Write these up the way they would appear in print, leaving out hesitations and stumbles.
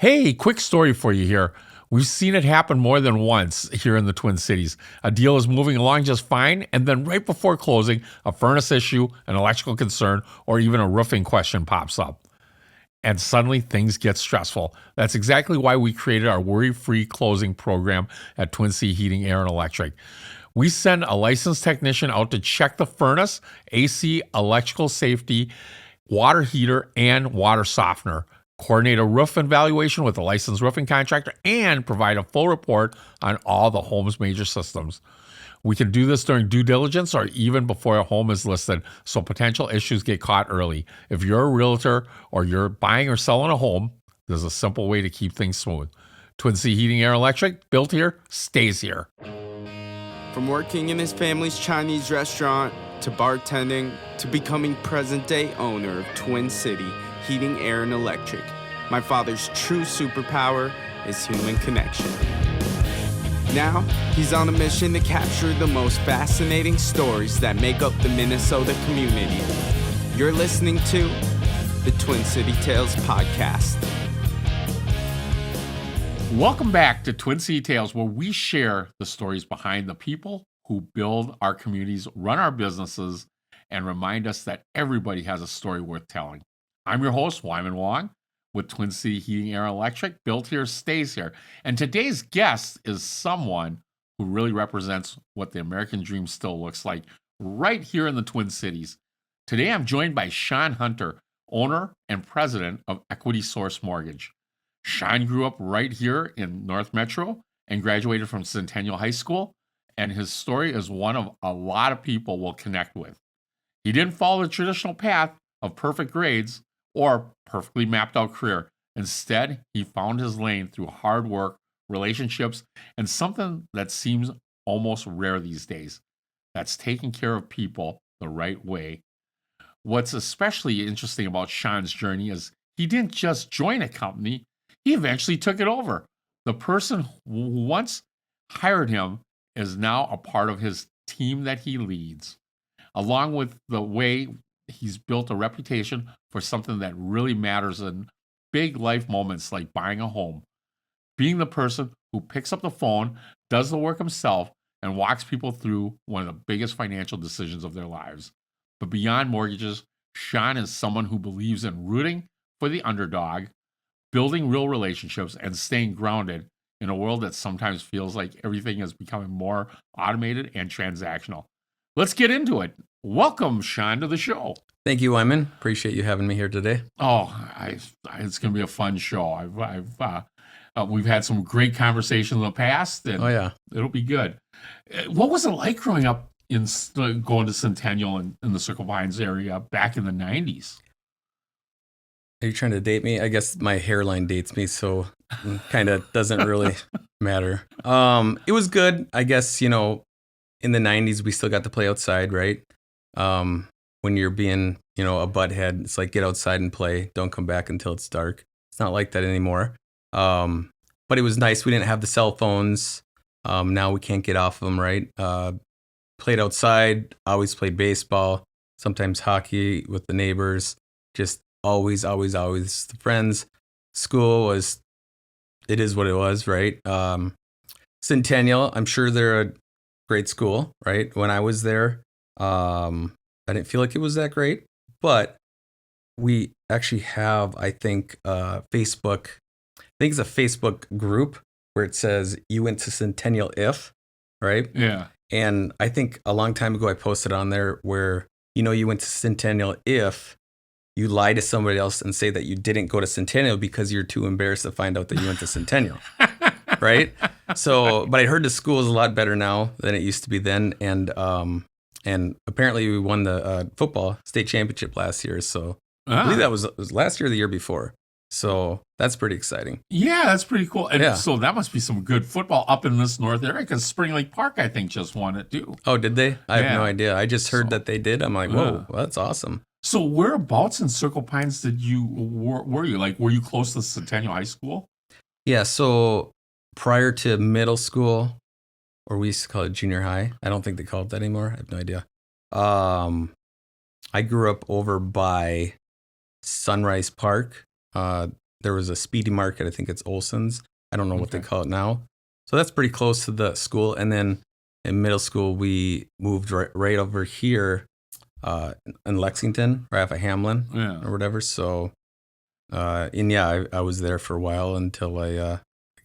Hey, quick story for you here. We've seen it happen more than once here in the Twin Cities. A deal is moving along just fine, and then right before closing, a furnace issue, an electrical concern, or even a roofing question pops up. And suddenly things get stressful. That's exactly why we created our worry-free closing program at Twin City Heating, Air, and Electric. We send a licensed technician out to check the furnace, AC, electrical safety, water heater, and water softener, coordinate a roof evaluation with a licensed roofing contractor, and provide a full report on all the home's major systems. We can do this during due diligence or even before a home is listed, so potential issues get caught early. If you're a realtor or you're buying or selling a home, there's a simple way to keep things smooth. Twin City Heating, Air, Electric, built here, stays here. From working in his family's Chinese restaurant, to bartending, to becoming present-day owner of Twin City Heating, Air, and Electric, my father's true superpower is human connection. Now, he's on a mission to capture the most fascinating stories that make up the Minnesota community. You're listening to the Twin City Tales podcast. Welcome back to Twin City Tales, where we share the stories behind the people who build our communities, run our businesses, and remind us that everybody has a story worth telling. I'm your host, Wymond Wong, with Twin City Heating, Air, and Electric. Built here, stays here. And today's guest is someone who really represents what the American dream still looks like right here in the Twin Cities. Today, I'm joined by Shawn Hunter, owner and president of Equity Source Mortgage. Shawn grew up right here in North Metro and graduated from Centennial High School, and his story is one of a lot of people will connect with. He didn't follow the traditional path of perfect grades or perfectly mapped out career. Instead, he found his lane through hard work, relationships, and something that seems almost rare these days. That's taking care of people the right way. What's especially interesting about Shawn's journey is he didn't just join a company, he eventually took it over. The person who once hired him is now a part of his team that he leads, along with the way he's built a reputation for something that really matters in big life moments like buying a home. Being the person who picks up the phone, does the work himself, and walks people through one of the biggest financial decisions of their lives. But beyond mortgages, Shawn is someone who believes in rooting for the underdog, building real relationships, and staying grounded in a world that sometimes feels like everything is becoming more automated and transactional. Let's get into it. Welcome, Shawn, to the show. Thank you, Wymond. Appreciate you having me here today. It's going to be a fun show. We've had some great conversations in the past, and it'll be good. What was it like growing up in going to Centennial in the Circle Pines area back in the 90s? Are you trying to date me? I guess my hairline dates me, so kind of doesn't really matter. It was good. I guess, in the 90s, we still got to play outside, right? When you're being, a butthead, it's like get outside and play. Don't come back until it's dark. It's not like that anymore. But it was nice. We didn't have the cell phones. Now we can't get off of them, right? Played outside, always played baseball, sometimes hockey with the neighbors. Just always the friends. School it is what it was, right? Centennial, I'm sure they're a great school, right? When I was there, I didn't feel like it was that great, but we actually have, I think, Facebook. I think it's a Facebook group where it says you went to Centennial if, right? Yeah. And I think a long time ago I posted on there where, you went to Centennial if you lie to somebody else and say that you didn't go to Centennial because you're too embarrassed to find out that you went to Centennial, right? So, but I heard the school is a lot better now than it used to be then, and apparently we won the football state championship last year. So I believe that was last year or the year before. So that's pretty exciting. Yeah, that's pretty cool. And so that must be some good football up in this north area, because Spring Lake Park, I think, just won it too. Oh, did they? I have no idea. I just heard that they did. I'm like, whoa, well, that's awesome. So whereabouts in Circle Pines were you? Like, were you close to Centennial High School? Yeah, so prior to middle school, or we used to call it junior high. I don't think they call it that anymore. I have no idea. I grew up over by Sunrise Park. there was a Speedy Market. I think it's Olson's. I don't know what they Okay. call it now. So that's pretty close to the school. And then in middle school, we moved right over here in Lexington, right off of Hamlin Yeah. or whatever. So, and yeah, I was there for a while until I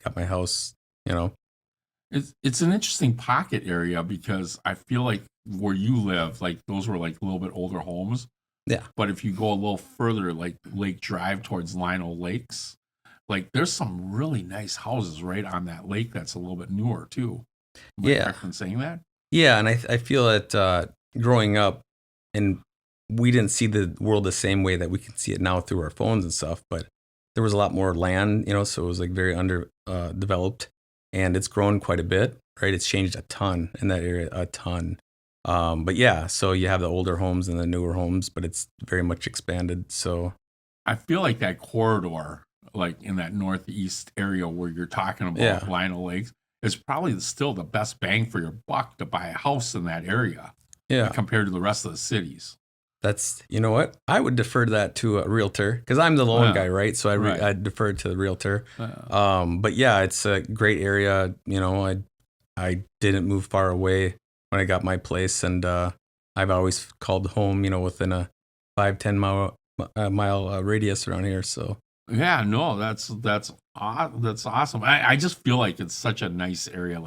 got my house, you know. It's an interesting pocket area because I feel like where you live, like those were like a little bit older homes. Yeah. But if you go a little further, like Lake Drive towards Lionel Lakes, like there's some really nice houses right on that lake that's a little bit newer too. Am I Yeah. correct in saying that? Yeah, and I feel that growing up, and we didn't see the world the same way that we can see it now through our phones and stuff, but there was a lot more land, you know, so it was like very developed, and it's grown quite a bit, right? It's changed a ton in that area, a ton. But yeah, so you have the older homes and the newer homes, but it's very much expanded. So I feel like that corridor, like in that northeast area where you're talking about Yeah. Lionel Lakes, is probably still the best bang for your buck to buy a house in that area yeah, compared to the rest of the cities. that's, you know what? I would defer that to a realtor because I'm the loan Yeah. guy, right? So Right. I defer to the realtor. Uh, But yeah, it's a great area. You know, I didn't move far away when I got my place, and I've always called home, you know, within a 5-10 mile radius around here. So Yeah, no, that's awesome. I just feel like it's such a nice area.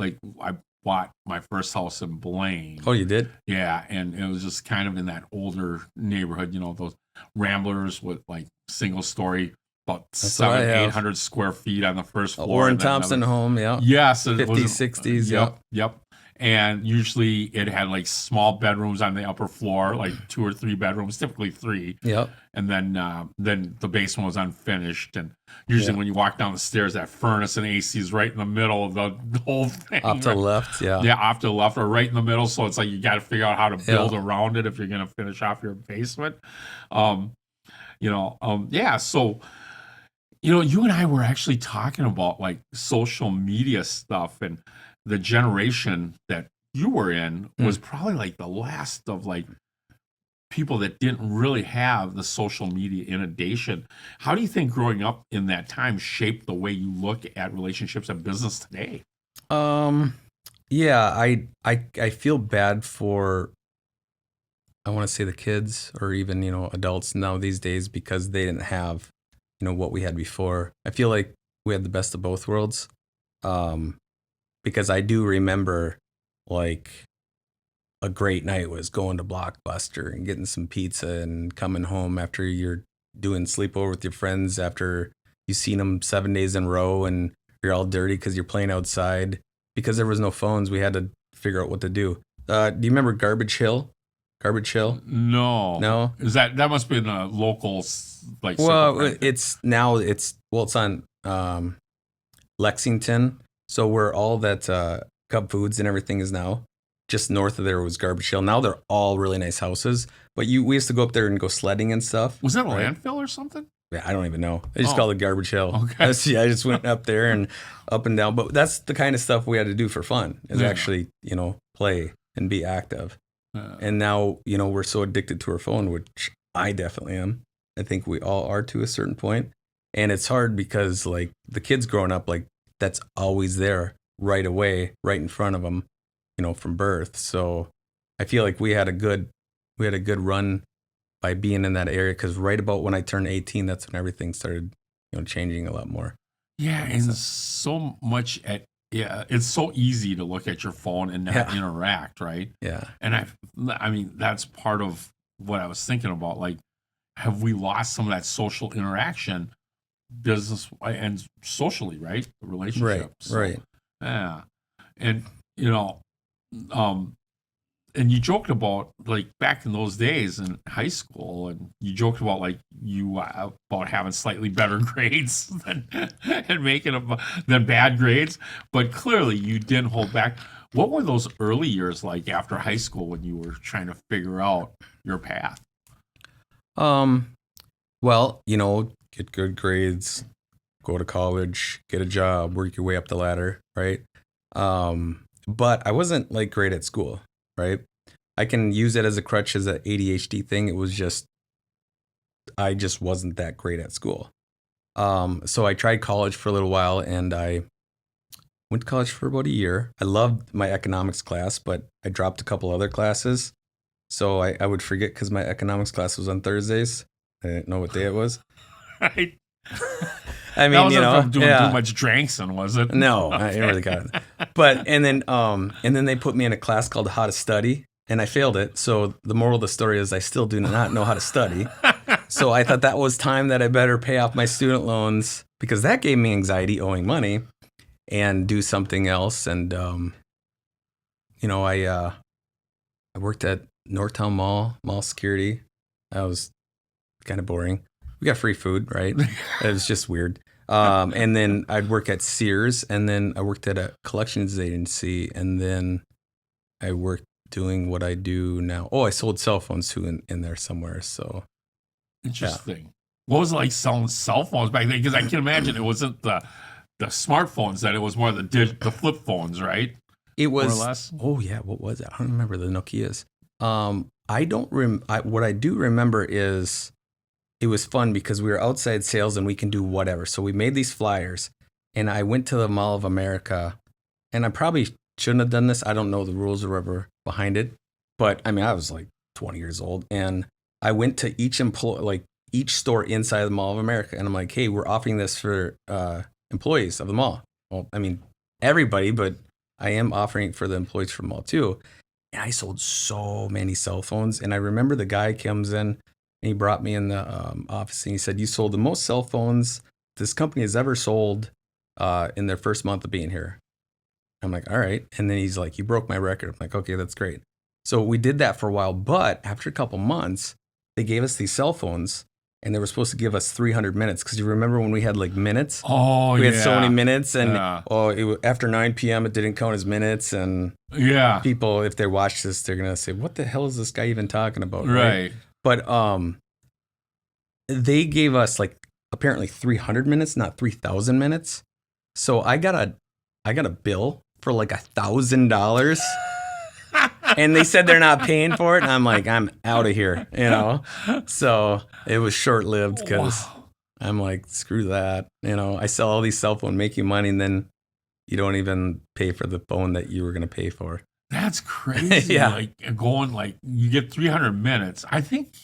I bought my first house in Blaine. oh, you did? Yeah, and it was just kind of in that older neighborhood, you know, those ramblers with like single story, about That's what I 700, have. 800 square feet on the first floor. Warren and then Thompson another- home, yeah. Yes, it 50s, was 60s, Yep, yep. And usually it had like small bedrooms on the upper floor, like 2 or 3 bedrooms, typically 3. Yep. And then the basement was unfinished. And usually Yeah. when you walk down the stairs, that furnace and AC is right in the middle of the whole thing. Off to the left, yeah. Yeah, off to the left or right in the middle. So it's like you got to figure out how to build around it if you're going to finish off your basement. Yeah. So, you and I were actually talking about like social media stuff, and the generation that you were in was probably like the last of like people that didn't really have the social media inundation. How do you think growing up in that time shaped the way you look at relationships and business today? Yeah, I feel bad for, I want to say, the kids or even, you know, adults now these days because they didn't have, you know, what we had before. I feel like we had the best of both worlds. Because I do remember like a great night was going to Blockbuster and getting some pizza and coming home after you're doing sleepover with your friends after you've seen them 7 days in a row and you're all dirty because you're playing outside. Because there was no phones, we had to figure out what to do. Do you remember Garbage Hill? Garbage Hill? No. No? Is that must be in a local like Well, circle, right? it's on Lexington. So where all that Cub Foods and everything is now, just north of there was Garbage Hill. Now they're all really nice houses. But we used to go up there and go sledding and stuff. Was that a right? landfill or something? Yeah, I don't even know. I just Oh. call it Garbage Hill. Okay. I just went up there and up and down. But that's the kind of stuff we had to do for fun, is Yeah. actually, you know, play and be active. And now, you know, we're so addicted to our phone, which I definitely am. I think we all are to a certain point. And it's hard because, like, the kids growing up, like, that's always there right away, right in front of them, you know, from birth. So I feel like we had a good run by being in that area, because right about when I turned 18, that's when everything started, you know, changing a lot more. Yeah, and so much it's so easy to look at your phone and not interact, right? Yeah. And I mean, that's part of what I was thinking about. Like, have we lost some of that social interaction, business and socially, right? The relationships. Right. Yeah. And, and you joked about like back in those days in high school, and you joked about like you about having slightly better grades than than bad grades, but clearly you didn't hold back. What were those early years like after high school when you were trying to figure out your path? Well, you know, get good grades, go to college, get a job, work your way up the ladder, right? But I wasn't like great at school, right? I can use it as a crutch as an ADHD thing. It was just, I just wasn't that great at school. So I tried college for a little while, and I went to college for about a year. I loved my economics class, but I dropped a couple other classes. So I would forget because my economics class was on Thursdays. I didn't know what day it was. Right. I That mean, wasn't from doing yeah. too much drinking, was it? No, I didn't really got it. But and then they put me in a class called How to Study, and I failed it. So the moral of the story is I still do not know how to study. So I thought that was time that I better pay off my student loans because that gave me anxiety owing money and do something else. And I worked at Northtown Mall security. That was kind of boring. We got free food, right? It was just weird. And then I'd work at Sears, and then I worked at a collections agency, and then I worked doing what I do now. Oh, I sold cell phones too in there somewhere. So Interesting. What was it like selling cell phones back then? Because I can imagine it wasn't the smartphones, that it was more the flip phones, right? it was. More or less. Oh yeah, what was it? I don't remember the Nokias. I don't what I do remember is it was fun because we were outside sales and we can do whatever. So we made these flyers, and I went to the Mall of America, and I probably shouldn't have done this. I don't know the rules or whatever behind it, but I mean, I was like 20 years old, and I went to each store inside the Mall of America, and I'm like, hey, we're offering this for employees of the mall. Well, I mean, everybody, but I am offering it for the employees from the mall too. And I sold so many cell phones, and I remember the guy comes in and he brought me in the office, and he said, you sold the most cell phones this company has ever sold in their first month of being here. I'm like, all right. And then he's like, you broke my record. I'm like, okay, that's great. So we did that for a while, but after a couple months, they gave us these cell phones, and they were supposed to give us 300 minutes. Because you remember when we had like minutes? Oh, We had so many minutes, and Yeah. after 9 p.m., it didn't count as minutes. And Yeah. people, if they watch this, they're going to say, what the hell is this guy even talking about? Right. But they gave us like apparently 300 minutes, not 3,000 minutes. So I got a bill for like $1,000. And they said they're not paying for it, and I'm like, I'm out of here, So it was short lived because I'm like, screw that, I sell all these cell phones, make you money, and then you don't even pay for the phone that you were gonna pay for. That's crazy. Yeah. Like going like you get 300 minutes. I think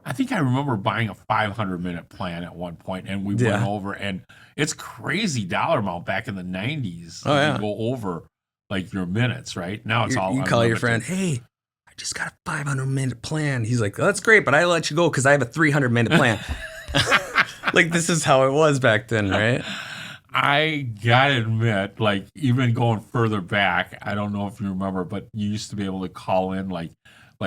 I remember buying a 500-minute plan at one point, and we went over, and it's crazy dollar amount back in the 90s. Oh, yeah. You go over like your minutes, right? Now it's all You call your unlimited. friend, hey, I just got a 500-minute plan. He's like, that's great, but I let you go because I have a 300-minute plan. Like, this is how it was back then, right? I gotta admit, like even going further back, I don't know if you remember, but you used to be able to call in like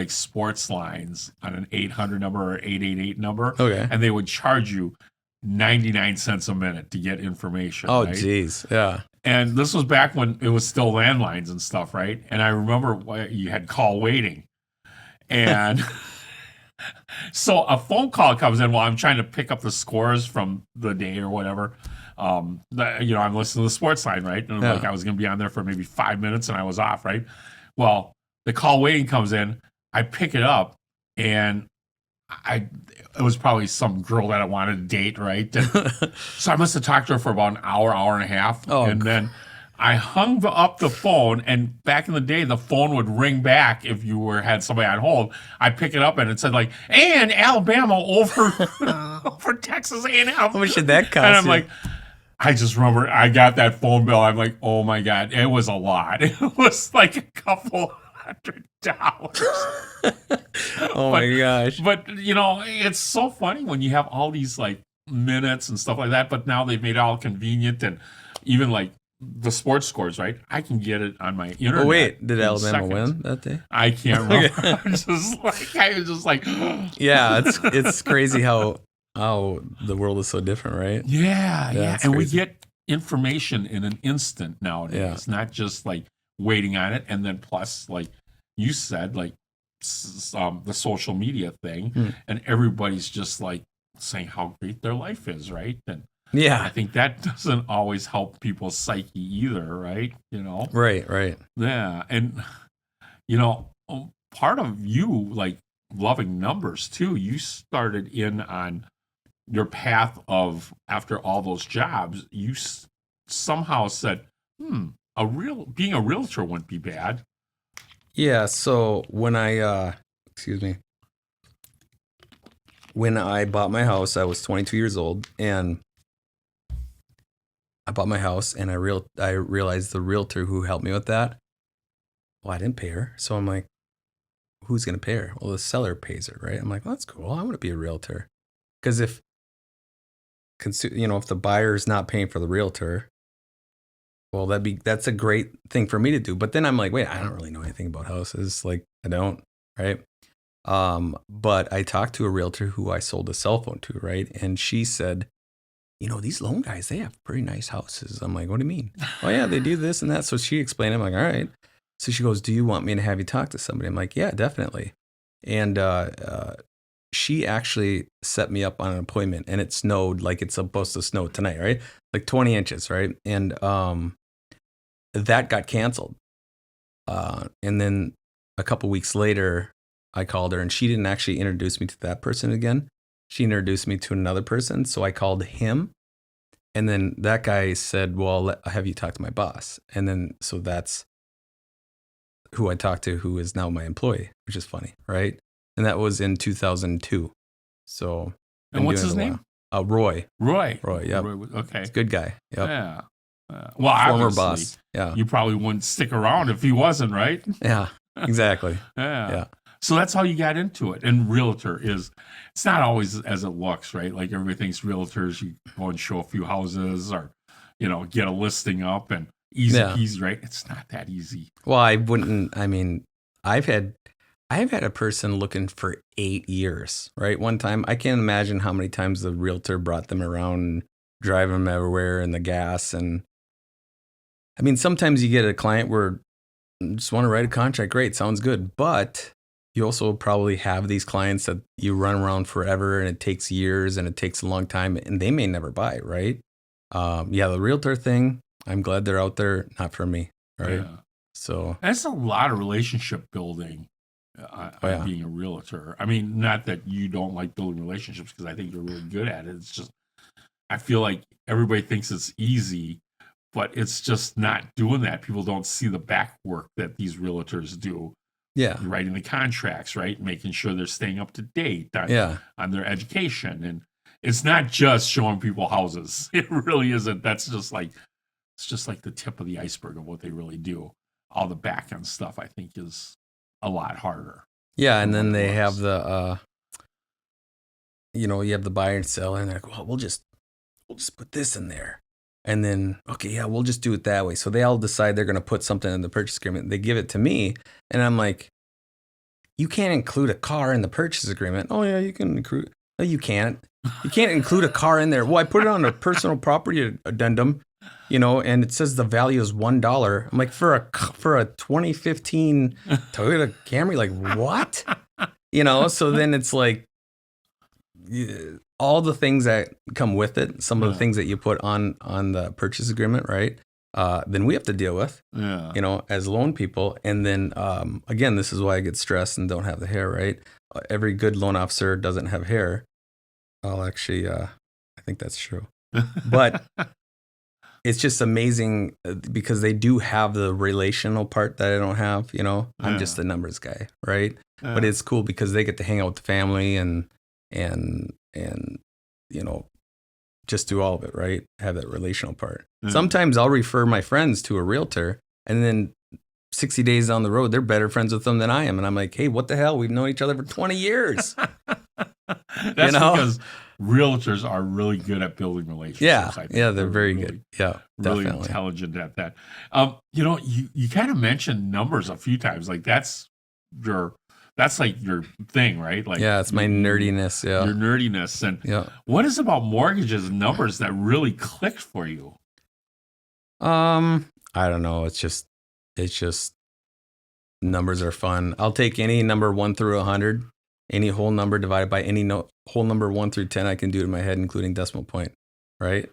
sports lines on an 800 number or 888 number. Okay. And they would charge you 99 cents a minute to get information. Oh, right? geez. Yeah. And this was back when it was still landlines and stuff, right? And I remember you had call waiting. And so a phone call comes in while I'm trying to pick up the scores from the day or whatever. I'm listening to the sports line, right? And like I was going to be on there for maybe 5 minutes, and I was off, right? Well, the call waiting comes in. I pick it up, and it was probably some girl that I wanted to date, right? And so I must have talked to her for about an hour and a half. Oh, and then I hung up the phone, and back in the day, the phone would ring back if you had somebody on hold. I pick it up, and it said like, and Alabama over Texas A&M. How much did that cost And I'm you? like, I just remember I got that phone bill. I'm like, oh my God, it was a lot. It was like a couple $100. Oh my gosh. But it's so funny when you have all these like minutes and stuff like that, but now they've made it all convenient, and even like the sports scores, right? I can get it on my internet. Oh wait, did in Alabama seconds. win that day? I can't remember. I was just like Yeah, it's crazy how the world is so different, right? Yeah. it's And crazy. we get information in an instant nowadays. Yeah. It's not just like waiting on it, and then plus like you said, like the social media thing, and everybody's just like saying how great their life is, right? And I Yeah. think that doesn't always help people's psyche either, right? Right. Yeah. And, part of you like loving numbers too, you started in on your path of after all those jobs, you somehow said, being a realtor wouldn't be bad. Yeah. So when when I bought my house, I was 22 years old, and I bought my house, and I realized the realtor who helped me with that, well, I didn't pay her. So I'm like, who's going to pay her? Well, the seller pays her, right? I'm like, well, that's cool. I want to be a realtor. Because if the buyer's not paying for the realtor, well, that's a great thing for me to do. But then I'm like, wait, I don't really know anything about houses. Like, I don't, right? But I talked to a realtor who I sold a cell phone to, right? And she said, these loan guys, they have pretty nice houses. I'm like, what do you mean? Oh yeah, they do this and that. So she explained. I'm like, all right. So she goes, do you want me to have you talk to somebody? I'm like, yeah, definitely. And she actually set me up on an appointment, and it snowed like it's supposed to snow tonight, right? Like 20 inches, right? And that got canceled. And then a couple weeks later, I called her, and she didn't actually introduce me to that person again. She introduced me to another person. So I called him, and then that guy said, well, I'll have you talk to my boss. And then, so that's who I talked to, who is now my employee, which is funny, right? And that was in 2002. So, and what's his name? Roy. Roy. Yep. Roy, okay. He's a good guy. Yep. Yeah. Well, former boss. Yeah. You probably wouldn't stick around if he wasn't, right? Yeah. Exactly. Yeah. So that's how you got into it. And realtor it's not always as it looks, right? Like everybody thinks realtors, you go and show a few houses or, get a listing up and easy peasy, right? It's not that easy. Well, I've had a person looking for 8 years, right? One time, I can't imagine how many times the realtor brought them around and drive them everywhere and the gas. And sometimes you get a client where you just want to write a contract. Great. Sounds good. But you also probably have these clients that you run around forever and it takes years and it takes a long time and they may never buy, right? The realtor thing, I'm glad they're out there. Not for me, right? Yeah. So that's a lot of relationship building. Being a realtor. Not that you don't like building relationships, because I think you're really good at it. It's just, I feel like everybody thinks it's easy, but it's just not doing that. People don't see the back work that these realtors do. Yeah. Writing the contracts, right? Making sure they're staying up to date on their education. And it's not just showing people houses. It really isn't. It's just like the tip of the iceberg of what they really do. All the back end stuff, I think, is a lot harder. Yeah, and then they have the you have the buyer and seller, and they're like, well, we'll just put this in there. And then, okay, yeah, we'll just do it that way. So they all decide they're going to put something in the purchase agreement. They give it to me, and I'm like, you can't include a car in the purchase agreement. Oh yeah, you can include. No, you can't. You can't include a car in there. Well, I put it on a personal property addendum, and it says the value is $1. I'm like, for a 2015 Toyota Camry, like what? So then it's like all the things that come with it, some of the things that you put on the purchase agreement, right? Then we have to deal with, as loan people. And then, again, this is why I get stressed and don't have the hair, right? Every good loan officer doesn't have hair. I'll actually, I think that's true. But it's just amazing because they do have the relational part that I don't have, I'm just a numbers guy, right? But it's cool because they get to hang out with the family and just do all of it, right? Have that relational part. Sometimes I'll refer my friends to a realtor, and then 60 days down the road, they're better friends with them than I am. And I'm like, hey, what the hell? We've known each other for 20 years. That's because realtors are really good at building relationships. Yeah, I think. They're very good. Yeah, really definitely. Intelligent at that. You kind of mentioned numbers a few times. Like that's like your thing, right? Like it's my nerdiness. Yeah, your nerdiness. And what is about mortgages and numbers that really clicked for you? I don't know. It's just numbers are fun. I'll take any number 1 through 100. Any whole number divided by any whole number 1 through 10, I can do it in my head, including decimal point, right?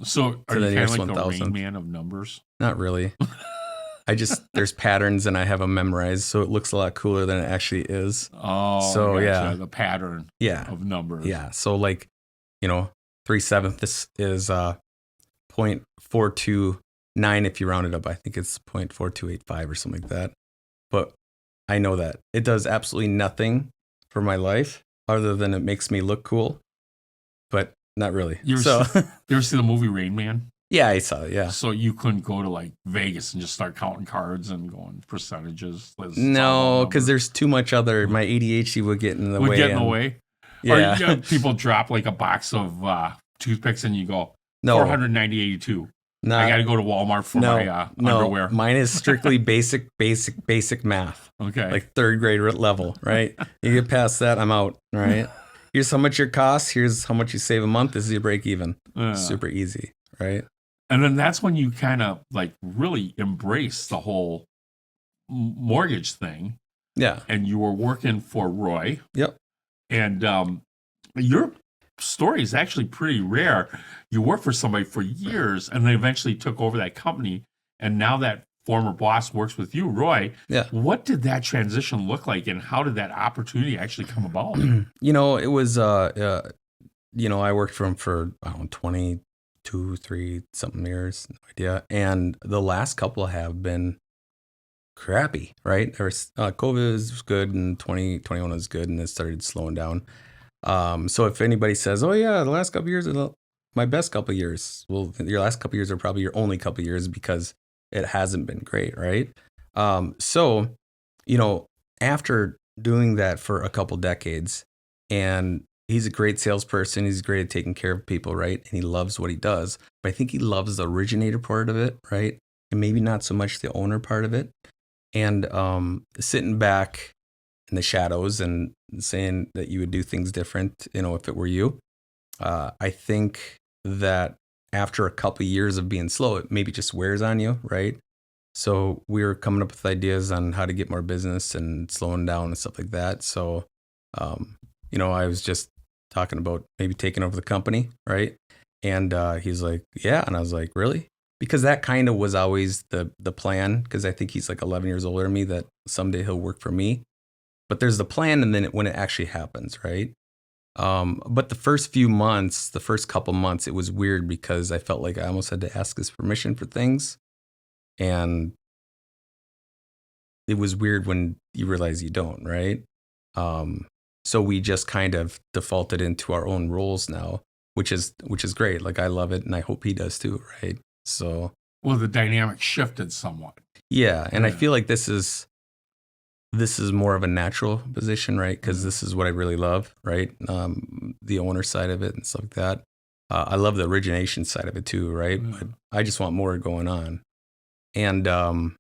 So are you kind of like a Rain Man of numbers? Not really. There's patterns and I have them memorized, so it looks a lot cooler than it actually is. Oh, so gotcha. The pattern of numbers. Yeah, so like 3/7 is 0.429 if you round it up. I think it's 0.4285 or something like that. But I know that it does absolutely nothing for my life other than it makes me look cool, but not really. You ever see the movie Rain Man? Yeah, I saw it. Yeah. So you couldn't go to like Vegas and just start counting cards and going percentages. No, because there's too much other. My ADHD would get in the way. Would get in the way. Yeah. Or people drop like a box of toothpicks and you go No. 490.82. No, I got to go to Walmart for my underwear. Mine is strictly basic math. Okay. Like third grade level, right? You get past that, I'm out, right? Here's how much your costs. Here's how much you save a month. This is your break even. Super easy, right? And then that's when you kind of like really embrace the whole mortgage thing. Yeah. And you were working for Roy. Yep. And your story is actually pretty rare. You worked for somebody for years and they eventually took over that company. And now that former boss works with you, Roy. Yeah. What did that transition look like and how did that opportunity actually come about? It was, I worked for him for, 22, 3 something years, no idea. And the last couple have been crappy, right? COVID was good and 2021 was good and it started slowing down. So if anybody says, oh yeah, the last couple years are my best couple years, well, your last couple years are probably your only couple years because it hasn't been great, right? So, after doing that for a couple decades, and he's a great salesperson, he's great at taking care of people, right? And he loves what he does, but I think he loves the originator part of it, right? And maybe not so much the owner part of it. And sitting back in the shadows and saying that you would do things different, if it were you, I think that after a couple of years of being slow, it maybe just wears on you, right? So we were coming up with ideas on how to get more business and slowing down and stuff like that. So, I was just talking about maybe taking over the company, right? And he's like, yeah. And I was like, really? Because that kind of was always the plan, because I think he's like 11 years older than me, that someday he'll work for me. But there's the plan, and then when it actually happens, right? But the first couple months, it was weird because I felt like I almost had to ask his permission for things. And it was weird when you realize you don't, right? So we just kind of defaulted into our own roles now, which is great. Like, I love it, and I hope he does too, right? So, well, the dynamic shifted somewhat. Yeah, and I feel like this is more of a natural position, right? Because this is what I really love, right? The owner side of it and stuff like that. I love the origination side of it too, right? Yeah. But I just want more going on. And I'm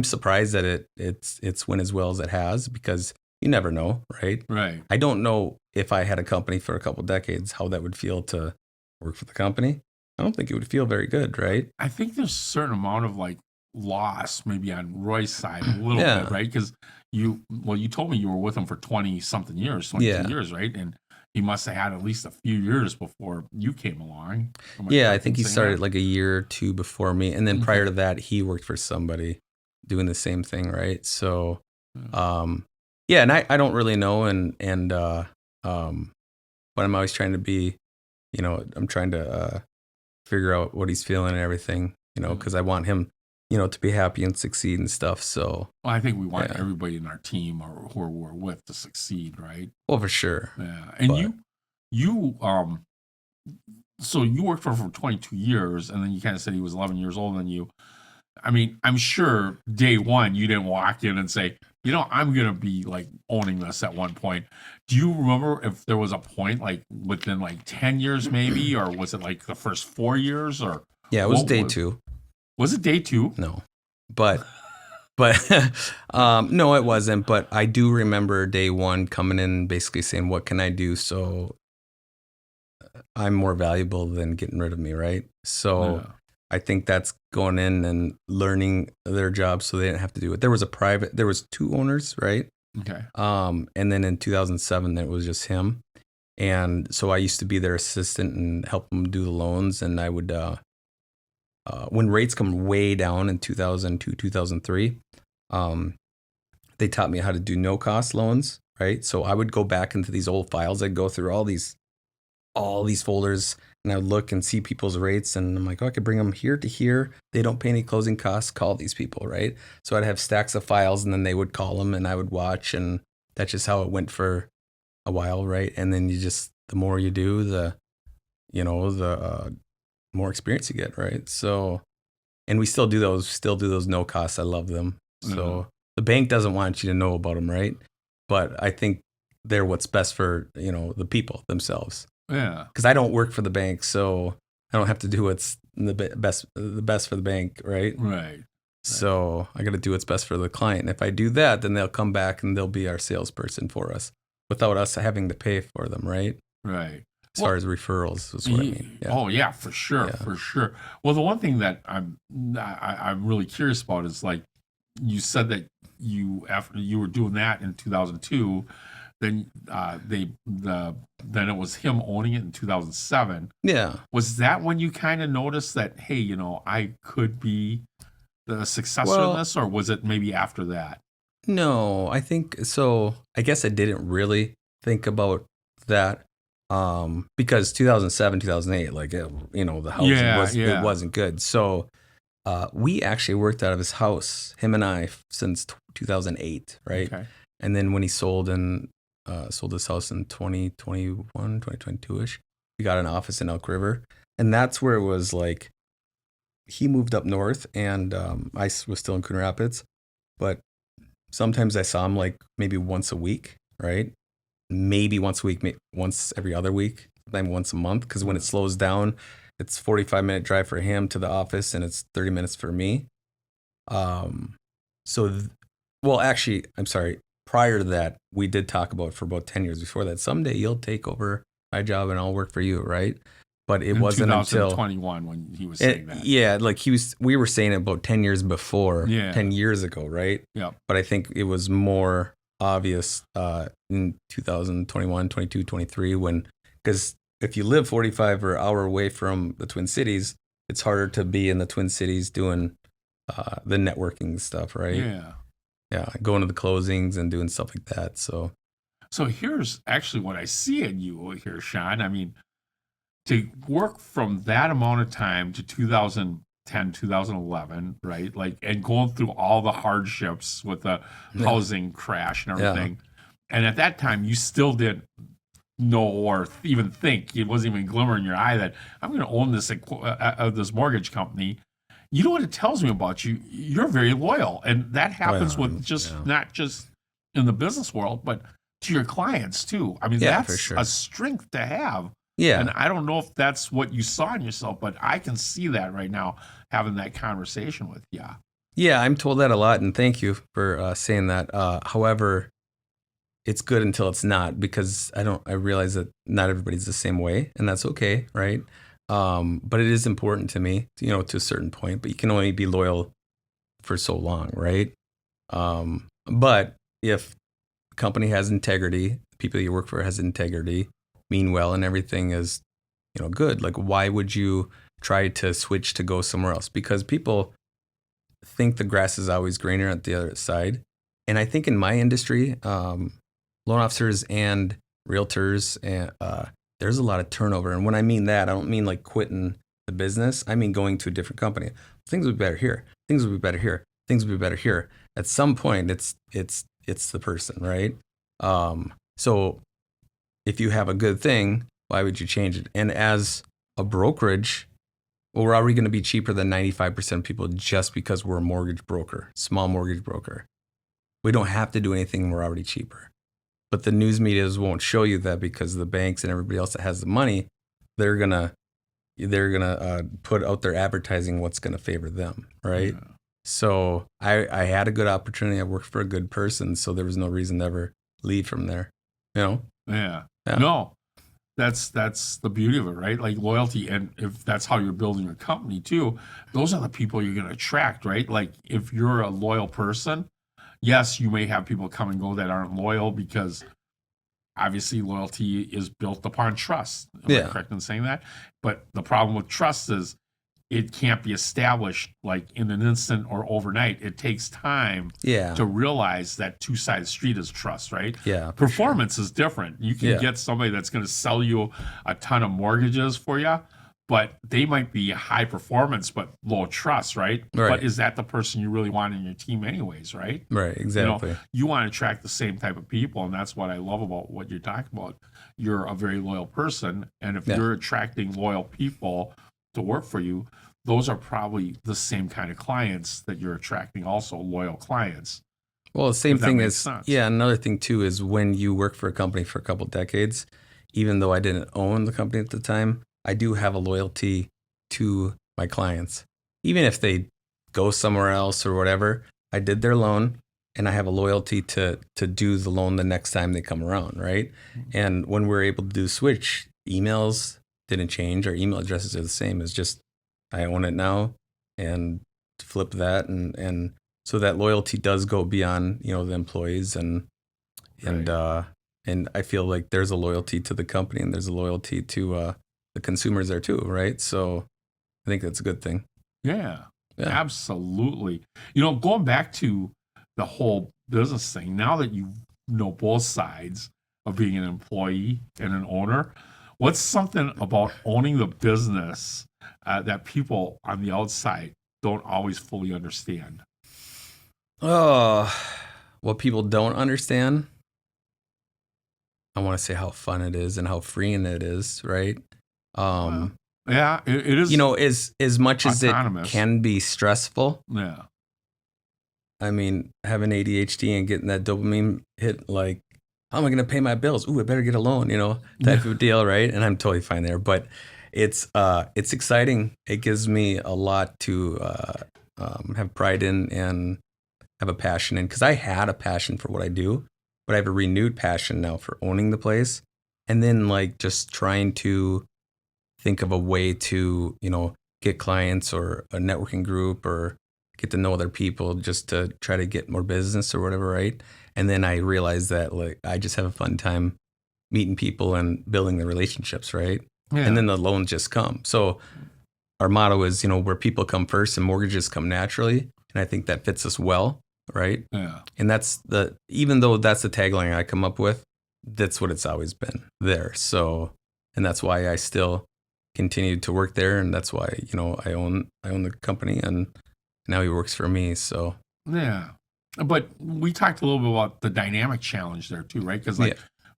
surprised that it's went as well as it has, because you never know, right? Right. I don't know if I had a company for a couple decades, how that would feel to work for the company. I don't think it would feel very good, right? I think there's a certain amount of like loss maybe on Roy's side a little bit, right? Because you told me you were with him for 20 something years, 22 years, right? And he must have had at least a few years before you came along. Yeah, I think he started like a year or two before me. And then prior to that, he worked for somebody doing the same thing, right? So, and I don't really know. But I'm always trying to be, I'm trying to figure out what he's feeling and everything, because I want him, to be happy and succeed and stuff. So, well, I think we want everybody in our team or who we're with to succeed, right? Well, for sure. Yeah. And so you worked for him for 22 years, and then you kind of said he was 11 years older than you. I mean, I'm sure day one you didn't walk in and say, I'm going to be like owning this at one point. Do you remember if there was a point like within like 10 years maybe, or was it like the first 4 years? Or yeah, it was day 2. Was it day 2? No, but no, it wasn't. But I do remember day 1 coming in basically saying, what can I do so I'm more valuable than getting rid of me, right? So I think that's going in and learning their job so they didn't have to do it. There was 2 owners, right? Okay. And then in 2007, it was just him. And so I used to be their assistant and help them do the loans. And I would, when rates come way down in 2002, 2003, they taught me how to do no-cost loans, right? So I would go back into these old files. I'd go through all these all these folders, and I would look and see people's rates, and I'm like, oh, I could bring them here to here. They don't pay any closing costs. Call these people, right? So I'd have stacks of files, and then they would call them, and I would watch, and that's just how it went for a while, right? And then the more you do, the more experience you get, right? So, and we still do those no costs. I love them. So the bank doesn't want you to know about them, right? But I think they're what's best for, the people themselves. Yeah. Because I don't work for the bank, so I don't have to do what's the best for the bank, right? Right. So I got to do what's best for the client. And if I do that, then they'll come back and they'll be our salesperson for us without us having to pay for them, right? Right. As far as referrals is what I mean. Yeah. Oh yeah, for sure, for sure. Well, the one thing that I'm really curious about is, like, you said that after you were doing that in 2002, then then it was him owning it in 2007. Yeah. Was that when you kind of noticed that, hey, I could be the successor in this, or was it maybe after that? No, I think so. I guess I didn't really think about that. Because 2007, 2008, like, the housing it wasn't good. So, we actually worked out of his house, him and I, since 2008, right? Okay. And then when he sold his house in 2021, 2022-ish, we got an office in Elk River. And that's where it was like, he moved up north, and I was still in Coon Rapids. But sometimes I saw him like maybe once a week, right? Maybe once a week, once every other week, then once a month. Because when it slows down, it's 45-minute drive for him to the office, and it's 30 minutes for me. Actually, I'm sorry. Prior to that, we did talk about for about 10 years before that, someday you'll take over my job and I'll work for you, right? But it wasn't until 2021 when he was saying that. Yeah, like we were saying it about 10 years before, 10 years ago, right? Yeah. But I think it was more obvious in 2021, 22, 23, because if you live 45 or an hour away from the Twin Cities, it's harder to be in the Twin Cities doing the networking stuff, right? Yeah. Yeah, going to the closings and doing stuff like that. So here's actually what I see in you here, Shawn. I mean, to work from that amount of time to 2010, 2011, right? Like, and going through all the hardships with the housing crash and everything. Yeah. And at that time, you still didn't know or even think, it wasn't even a glimmer in your eye that I'm going to own this mortgage company. You know what it tells me about you? You're very loyal. And that happens with not just in the business world, but to your clients too. I mean, that's a strength to have. Yeah. And I don't know if that's what you saw in yourself, but I can see that right now having that conversation with you. Yeah, I'm told that a lot, and thank you for saying that. However, it's good until it's not, because I realize that not everybody's the same way, and that's okay, right? But it is important to me, to a certain point, but you can only be loyal for so long, right? But if the company has integrity, the people you work for has integrity, mean well, and everything is, good, like, why would you try to switch to go somewhere else? Because people think the grass is always greener at the other side. And I think in my industry, loan officers and realtors, and there's a lot of turnover. And when I mean that, I don't mean like quitting the business. I mean going to a different company. Things would be better here. Things would be better here. Things would be better here. At some point, it's the person, right? So if you have a good thing, why would you change it? And as a brokerage, well, we're already going to be cheaper than 95% of people just because we're a mortgage broker, small mortgage broker. We don't have to do anything. We're already cheaper. But the news medias won't show you that, because the banks and everybody else that has the money, they're gonna put out their advertising what's going to favor them, right? Yeah. So I had a good opportunity. I worked for a good person, so there was no reason to ever leave from there. Yeah. No, that's the beauty of it, right? Like loyalty, and if that's how you're building your company too, those are the people you're going to attract, right? Like if you're a loyal person, yes, you may have people come and go that aren't loyal, because obviously loyalty is built upon trust. Am I correct in saying that? But the problem with trust is it can't be established like in an instant or overnight. It takes time Yeah. to realize that two-sided street is trust, right? Yeah. Performance is different. You can Yeah. get somebody that's going to sell you a ton of mortgages for you, but they might be high performance but low trust, right? Right. But is that the person you really want in your team anyways, right? Right. Exactly. You want to attract the same type of people, and that's what I love about what you're talking about. You're a very loyal person, and if you're attracting loyal people to work for you, those are probably the same kind of clients that you're attracting, also loyal clients. Well, the same If that thing makes is, sense. another thing too is when you work for a company for a couple decades, even though I didn't own the company at the time, I do have a loyalty to my clients. Even if they go somewhere else or whatever, I did their loan and I have a loyalty to do the loan the next time they come around, right? And when we're able to do switch, emails didn't change. Our email addresses are the same. It's just I own it now and flip that and so that loyalty does go beyond, the employees and I feel like there's a loyalty to the company and there's a loyalty to the consumers there too, right? So I think that's a good thing. Yeah, absolutely. Going back to the whole business thing, now that you know both sides of being an employee and an owner, what's something about owning the business that people on the outside don't always fully understand? Oh, what people don't understand? I want to say how fun it is and how freeing it is, right? Yeah, it is. As much as it autonomous. can be stressful. Yeah. I mean, having ADHD and getting that dopamine hit, like, how am I going to pay my bills? Ooh, I better get a loan, type of deal, right? And I'm totally fine there. But it's exciting. It gives me a lot to have pride in and have a passion in. Because I had a passion for what I do, but I have a renewed passion now for owning the place. And then, like, just trying to think of a way to, get clients or a networking group or get to know other people just to try to get more business or whatever, right? And then I realized that, like, I just have a fun time meeting people and building the relationships, right? Yeah. And then the loans just come. So our motto is, where people come first and mortgages come naturally. And I think that fits us well, right? Yeah. And even though that's the tagline I come up with, that's what it's always been there. So, and that's why I still continued to work there. And that's why, I own the company and now he works for me. So, yeah. But we talked a little bit about the dynamic challenge there too, right? Because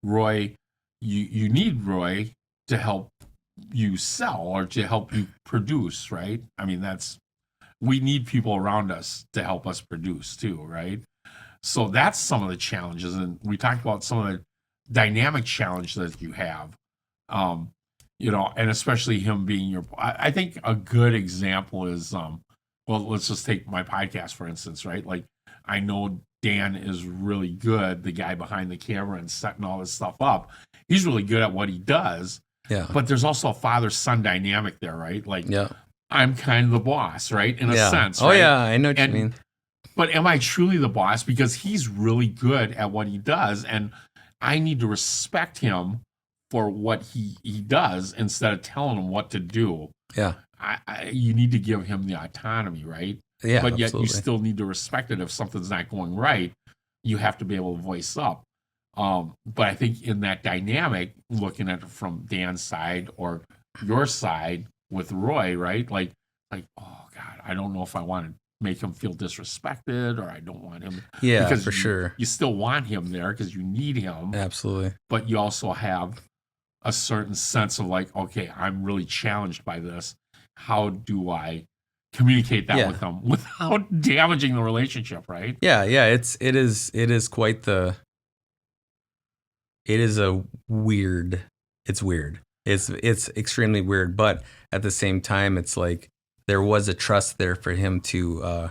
Roy, you need Roy to help you sell or to help you produce, right? I mean, we need people around us to help us produce too, right? So that's some of the challenges. And we talked about some of the dynamic challenge that you have, and especially him being I think a good example is, well, let's just take my podcast, for instance, right? Like, I know Dan is really good, the guy behind the camera and setting all this stuff up. He's really good at what he does. yeah. But there's also a father-son dynamic there, right? Like, Yeah. I'm kind of the boss, right? In a sense, Oh, right? yeah. I know what you mean. But am I truly the boss? Because he's really good at what he does, and I need to respect him for what he does instead of telling him what to do. Yeah. You need to give him the autonomy, right? Yeah. But yet absolutely. you still need to respect it. If something's not going right, you have to be able to voice up. But I think in that dynamic, looking at it from Dan's side or your side with Roy, right? Like, oh God, I don't know if I want to make him feel disrespected, or I don't want him. Yeah, because for sure. You still want him there because you need him. Absolutely. But you also have a certain sense of like, okay, I'm really challenged by this. How do I communicate that with them without damaging the relationship, right? Yeah, yeah. It is quite the. It is weird. It's weird. It's extremely weird, but at the same time, it's like there was a trust there for him to,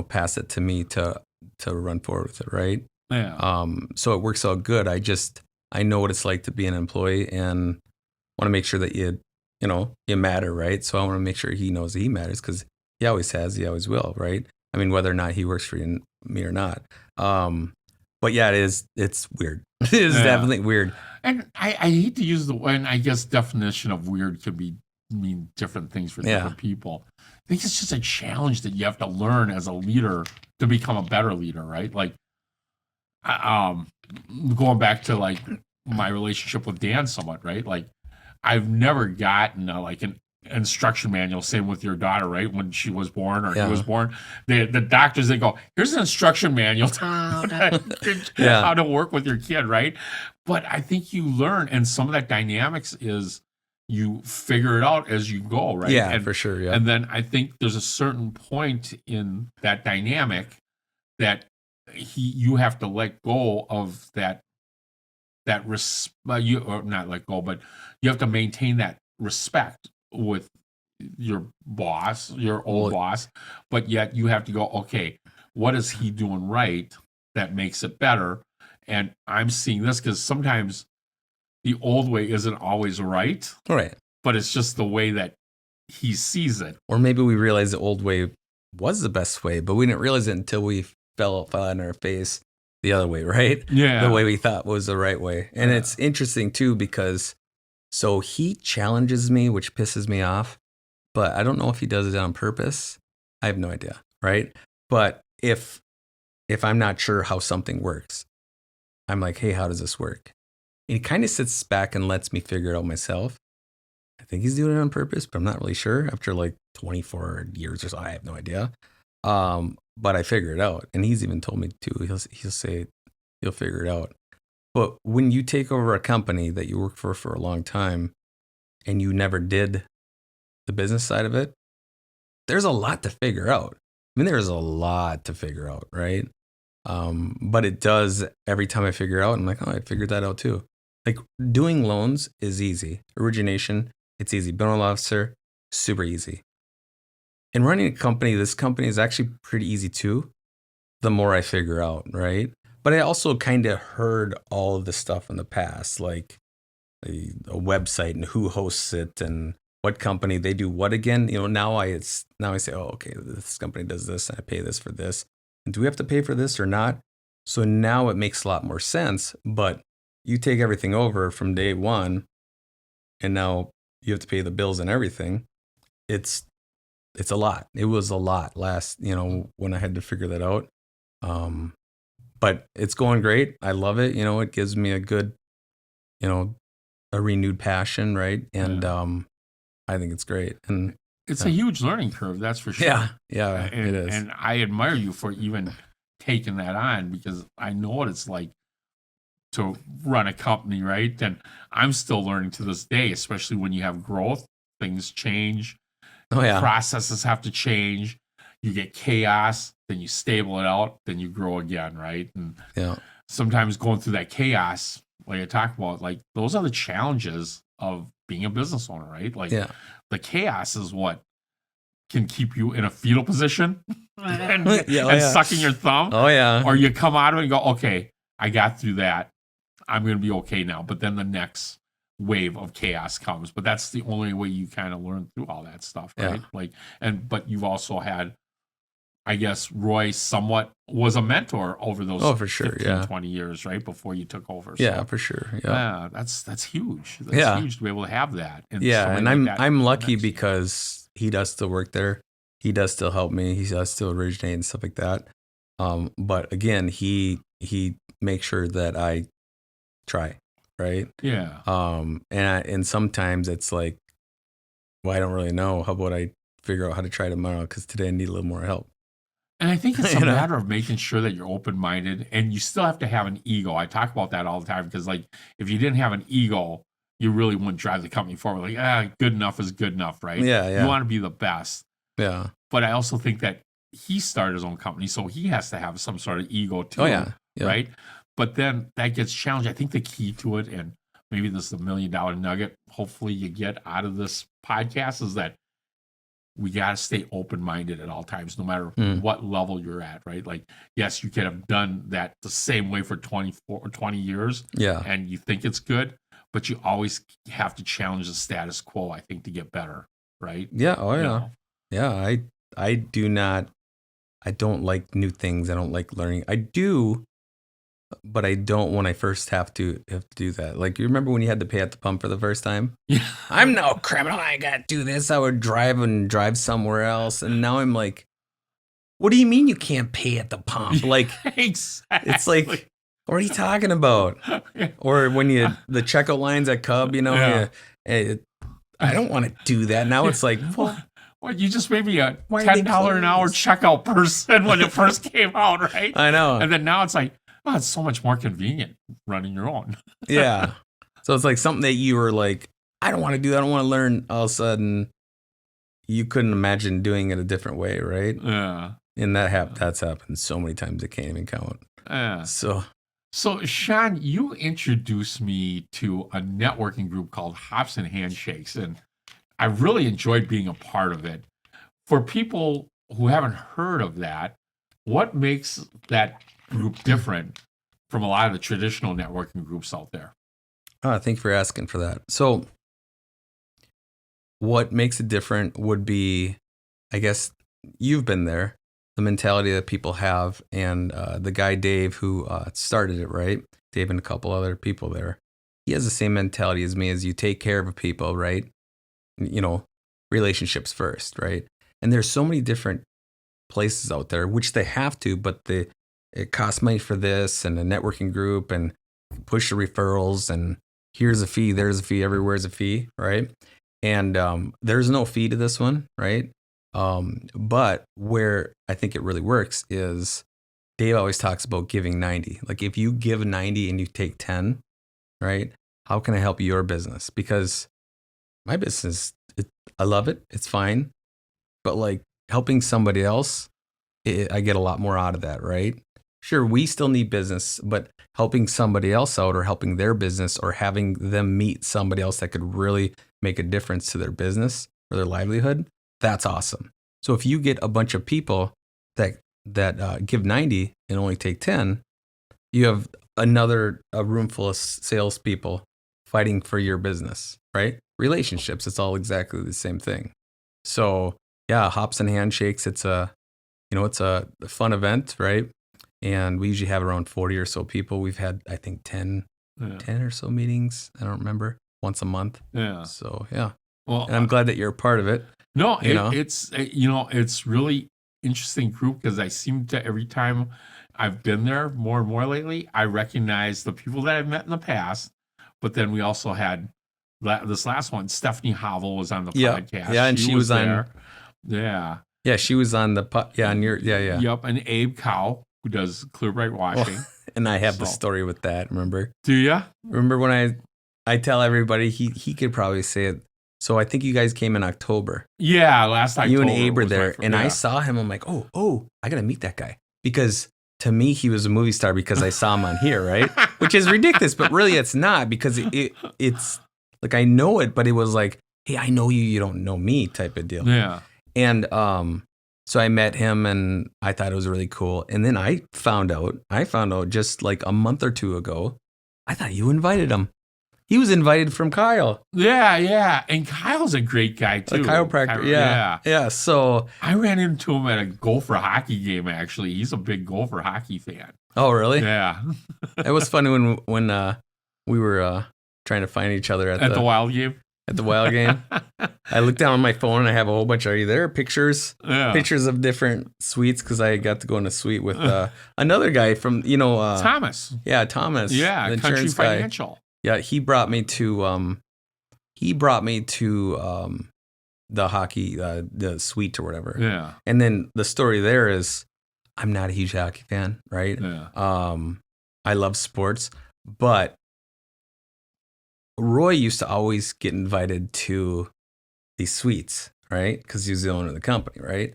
pass it to me to run forward with it, right? Yeah. So it works out good. I know what it's like to be an employee and want to make sure that you matter, right? So I want to make sure he knows that he matters because he always has, he always will, right? I mean, whether or not he works for me or not. But yeah, it's weird. It is definitely weird. And I hate to use the word, I guess definition of weird could be mean different things for Yeah. different people. I think it's just a challenge that you have to learn as a leader to become a better leader, right? Like, going back to like my relationship with Dan somewhat, right? Like, I've never gotten like an instruction manual. Same with your daughter, right? When she was born or he was born, the doctors, they go, here's an instruction manual to how to work with your kid, right? But I think you learn, and some of that dynamics is you figure it out as you go, right? Yeah, and, for sure. Yeah. And then I think there's a certain point in that dynamic that you have to let go of that you, or not let go, but you have to maintain that respect with your boss, your old boss, but yet you have to go, okay, what is he doing right that makes it better? And I'm seeing this because sometimes the old way isn't always right, but it's just the way that he sees it. Or maybe we realized the old way was the best way, but we didn't realize it until we fell on our face the other way, right? Yeah. The way we thought was the right way. And it's interesting too, because so he challenges me, which pisses me off, but I don't know if he does it on purpose. I have no idea, right? But if I'm not sure how something works, I'm like, hey, how does this work? And he kind of sits back and lets me figure it out myself. I think he's doing it on purpose, but I'm not really sure. After like 24 years or so, I have no idea. But I figure it out, and he's even told me to. He'll say he'll figure it out. But when you take over a company that you worked for a long time, and you never did the business side of it, there's a lot to figure out. I mean, there's a lot to figure out, right? But it does every time I figure out. I'm like, oh, I figured that out too. Like doing loans is easy. Origination, it's easy. Being an officer, super easy. And running a company, this company is actually pretty easy too, the more I figure out, right? But I also kind of heard all of the stuff in the past, like a website and who hosts it and what company they do what again. You know, now I say, oh, okay, this company does this and I pay this for this. And do we have to pay for this or not? So now it makes a lot more sense. But you take everything over from day one, and now you have to pay the bills and everything. It's a lot. It was a lot when I had to figure that out. But it's going great. I love it. You know, it gives me a good, a renewed passion, right? And I think it's great. And it's a huge learning curve, that's for sure. Yeah, it is. And I admire you for even taking that on, because I know what it's like to run a company, right? And I'm still learning to this day, especially when you have growth, things change. Oh, yeah. Processes have to change. You get chaos, then you stable it out, then you grow again, right? And sometimes going through that chaos, like I talked about, like those are the challenges of being a business owner, right? Like the chaos is what can keep you in a fetal position and sucking your thumb. Oh, yeah. Or you come out of it and go, okay, I got through that. I'm going to be okay now. But then the next wave of chaos comes. But that's the only way you kind of learn through all that stuff, right? But you've also had, I guess, Roy somewhat was a mentor over those 15, 20 years, right? Before you took over. So, for sure. Yeah. That's huge. That's huge to be able to have that. And and I'm lucky because he does still work there. He does still help me. He does still originate and stuff like that. But again, he makes sure that I try, right? Yeah. And sometimes it's like, well, I don't really know. How about I figure out how to try tomorrow? Because today I need a little more help. And I think it's a matter of making sure that you're open-minded, and you still have to have an ego. I talk about that all the time, because like if you didn't have an ego, you really wouldn't drive the company forward. Like, good enough is good enough, right? Yeah. You want to be the best. Yeah. But I also think that he started his own company, so he has to have some sort of ego too. Oh, yeah. Right? But then that gets challenged. I think the key to it, and maybe this is $1 million nugget, hopefully you get out of this podcast, is that we got to stay open-minded at all times, no matter what level you're at, right? Like, yes, you could have done that the same way for 24 or 20 years, and you think it's good, but you always have to challenge the status quo, I think, to get better, right? Yeah, Yeah, I don't like new things. I don't like learning. I do but I don't when I first have to do that. Like, you remember when you had to pay at the pump for the first time? Yeah. I'm no criminal. I got to do this. I would drive somewhere else. And now I'm like, what do you mean you can't pay at the pump? Like, Exactly. it's like, what are you talking about? Or when the checkout lines at Cub, Yeah. I don't want to do that. Now it's like, Well, you just made me a Why are they $10 an hour closed? checkout person when it first came out, right? I know. And then now it's like, oh, it's so much more convenient running your own. Yeah. So it's like something that you were like, I don't want to do that. I don't want to learn. All of a sudden, you couldn't imagine doing it a different way, right? Yeah. And that's happened so many times I can't even count. Yeah. So So, Shawn, you introduced me to a networking group called Hops and Handshakes, and I really enjoyed being a part of it. For people who haven't heard of that, what makes that group different from a lot of the traditional networking groups out there? thank you for asking for that. So what makes it different would be, I guess you've been there, the mentality that people have, and the guy Dave who started it, right? Dave and a couple other people there. He has the same mentality as me, as you take care of people, right? Relationships first, right? And there's so many different places out there, which they have to, but it costs money for this and a networking group and push the referrals and here's a fee, there's a fee, everywhere's a fee, right? And there's no fee to this one, right? But where I think it really works is Dave always talks about giving 90. Like, if you give 90 and you take 10, right? How can I help your business? Because my business, I love it. It's fine. But like helping somebody else, I get a lot more out of that, right? Sure, we still need business, but helping somebody else out or helping their business or having them meet somebody else that could really make a difference to their business or their livelihood, that's awesome. So if you get a bunch of people that give 90 and only take 10, you have a room full of salespeople fighting for your business, right? Relationships, it's all exactly the same thing. So yeah, Hops and Handshakes, it's a fun event, right? And we usually have around 40 or so people. We've had, I think, 10 or so meetings. I don't remember, once a month. Yeah. So yeah. Well, And I'm glad that you're a part of it. no, you know? it's really interesting group because I seem to, every time I've been there more and more lately, I recognize the people that I've met in the past. But then we also had this last one, Stephanie Havel was on the podcast. Yeah, and she was on there. Yeah. Yeah, she was on the yeah. Yep, and Abe Cow, who does Clear Bright Washing. And I have the So- story with that, remember? Do you? Remember when I tell everybody, he could probably say it. So I think you guys came in October. Yeah, last October. You and Abe were was my there, and I saw him. I'm like, oh, I gotta meet that guy, because to me he was a movie star because I saw him on here, right? Which is ridiculous, but really it's not, because it's like I know it, but it was like, hey, I know you, you don't know me type of deal. Yeah. And so I met him, and I thought it was really cool. And then I found out just like a month or two ago, I thought you invited him. He was invited from Kyle. Yeah. And Kyle's a great guy, too. A chiropractor. Yeah. So. I ran into him at a Gopher hockey game, actually. He's a big Gopher hockey fan. Oh, really? Yeah. It was funny when we were trying to find each other At the Wild game? At the Wild game. I looked down on my phone and I have a whole bunch of, are you there? Pictures of different suites, because I got to go in a suite with another guy from, Thomas. Yeah, Thomas. Yeah, the Country insurance guy. Financial. Yeah, he brought me to the hockey the suite or whatever. Yeah. And then the story there is, I'm not a huge hockey fan, right? Yeah. I love sports, but Roy used to always get invited to these suites, right? Because he was the owner of the company, right?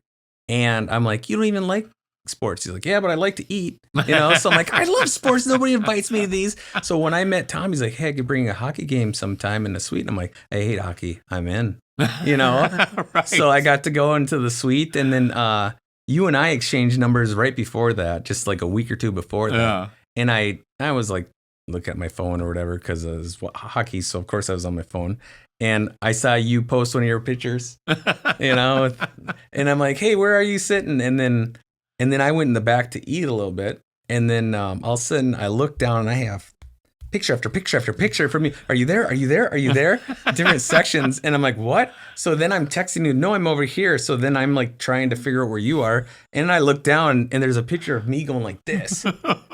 And I'm like, you don't even like sports? He's like, yeah, but I like to eat, So I'm like, I love sports. Nobody invites me to these. So when I met Tom, he's like, hey, I could bring a hockey game sometime in the suite. And I'm like, I hate hockey. I'm in, Right. So I got to go into the suite, and then you and I exchanged numbers right before that, just like a week or two before that. Yeah. And I was like, look at my phone or whatever, because it was hockey. So of course I was on my phone, and I saw you post one of your pictures, and I'm like, hey, where are you sitting? And then I went in the back to eat a little bit, And then all of a sudden I look down and I have picture after picture after picture from me. Are you there? Are you there? Are you there? Different sections. And I'm like, what? So then I'm texting you, no, I'm over here. So then I'm like trying to figure out where you are. And I look down and there's a picture of me going like this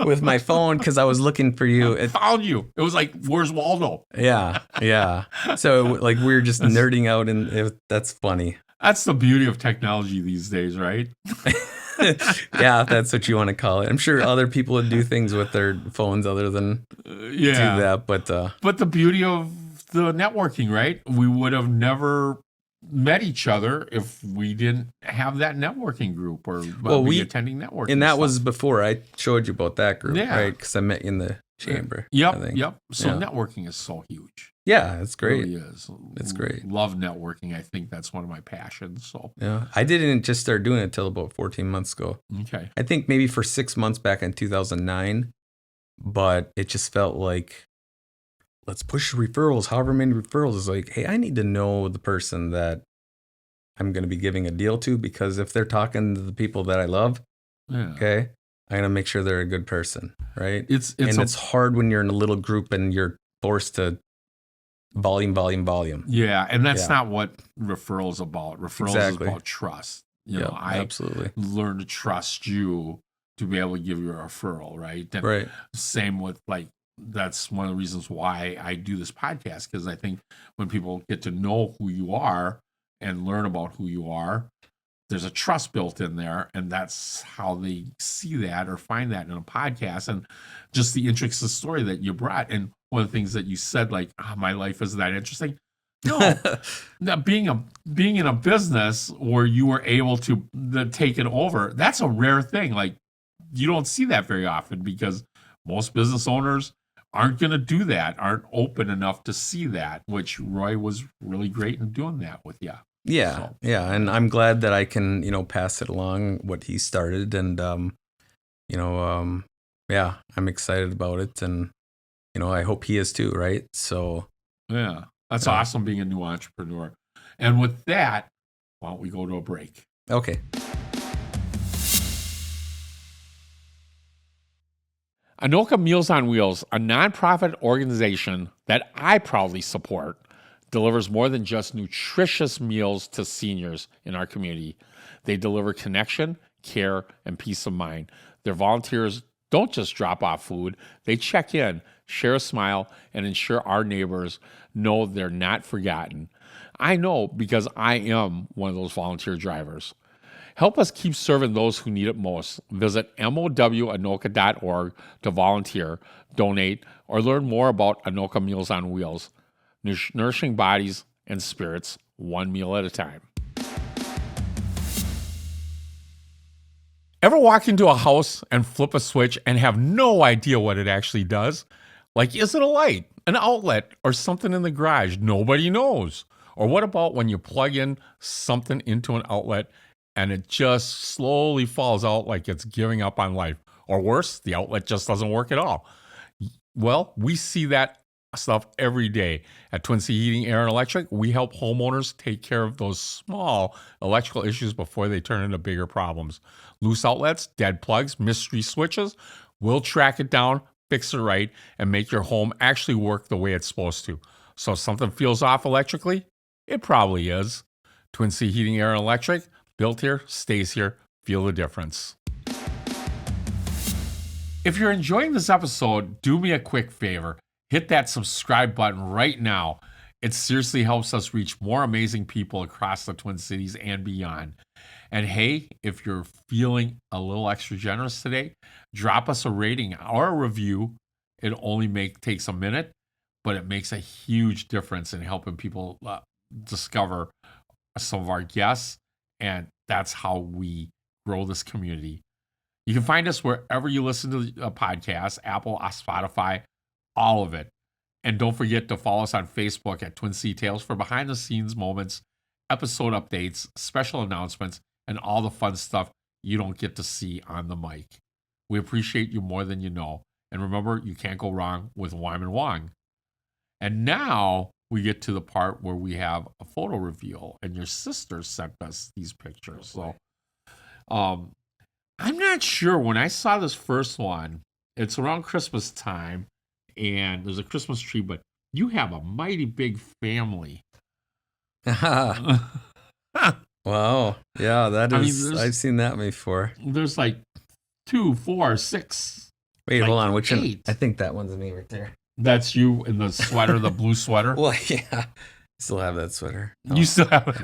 with my phone because I was looking for you. I found you. It was like, where's Waldo? Yeah. Yeah. So like we were just nerding out and that's funny. That's the beauty of technology these days, right? Yeah, that's what you want to call it. I'm sure other people would do things with their phones other than do that. But the beauty of the networking, right? We would have never met each other if we didn't have that networking group or be attending networking. And that stuff. was before I showed you about that group, Yeah. right? Because I met you in the chamber. Yep. So Yeah. networking is so huge. Yeah, it's great. It really is. It's great. Love networking. I think that's one of my passions. So Yeah, I didn't just start doing it until about 14 months ago. okay. I think maybe for 6 months back in 2009, but it just felt like, let's push referrals. However many referrals is like, hey, I need to know the person that I'm going to be giving a deal to, because if they're talking to the people that I love, okay, I'm going to make sure they're a good person, right? It's hard when you're in a little group and you're forced to volume. Yeah, and that's not what referrals is about. Referrals is about trust. I absolutely learn to trust you to be able to give you a referral, right? And right. Same with that's one of the reasons why I do this podcast, because I think when people get to know who you are and learn about who you are, there's a trust built in there, and that's how they see that or find that in a podcast. And just the intricate story that you brought, and one of the things that you said, like, my life isn't that interesting. No, now, being in a business where you were able to take it over, that's a rare thing. Like, you don't see that very often, because most business owners aren't going to do that, aren't open enough to see that, which Roy was really great in doing that with you. Yeah, yeah, and I'm glad that I can, pass it along what he started, and yeah, I'm excited about it, and I hope he is too, right? So yeah, that's awesome being a new entrepreneur. And with that, why don't we go to a break? Okay. Anoka Meals on Wheels, a nonprofit organization that I proudly support, delivers more than just nutritious meals to seniors in our community. They deliver connection, care, and peace of mind. Their volunteers don't just drop off food, they check in, share a smile, and ensure our neighbors know they're not forgotten. I know, because I am one of those volunteer drivers. Help us keep serving those who need it most. Visit mowanoka.org to volunteer, donate, or learn more about Anoka Meals on Wheels. Nourishing bodies and spirits, one meal at a time. Ever walk into a house and flip a switch and have no idea what it actually does? Like, is it a light, an outlet, or something in the garage? Nobody knows. Or what about when you plug in something into an outlet and it just slowly falls out like it's giving up on life? Or worse, the outlet just doesn't work at all. Well, we see that stuff every day. At Twin City Heating, Air, and Electric, we help homeowners take care of those small electrical issues before they turn into bigger problems. Loose outlets, dead plugs, mystery switches, we'll track it down, fix it right, and make your home actually work the way it's supposed to. So if something feels off electrically, it probably is. Twin City Heating, Air, and Electric, built here, stays here. Feel the difference. If you're enjoying this episode, do me a quick favor. Hit that subscribe button right now. It seriously helps us reach more amazing people across the Twin Cities and beyond. And hey, if you're feeling a little extra generous today, drop us a rating or a review. It only takes a minute, but it makes a huge difference in helping people discover some of our guests. And that's how we grow this community. You can find us wherever you listen to a podcast, Apple, Spotify, all of it. And don't forget to follow us on Facebook at Twin Sea Tales for behind-the-scenes moments, episode updates, special announcements, and all the fun stuff you don't get to see on the mic. We appreciate you more than you know. And remember, you can't go wrong with Wymond Wong. And now we get to the part where we have a photo reveal. And your sister sent us these pictures. So I'm not sure. When I saw this first one, it's around Christmas time, and there's a Christmas tree, but you have a mighty big family. Wow. Yeah, that I mean, is. I've seen that before. There's like 2, 4, 6. Wait, like hold on. Which 8. one? I think that one's me right there. That's you in the sweater, the blue sweater. Well, yeah. Still have that sweater. Oh, You still have it.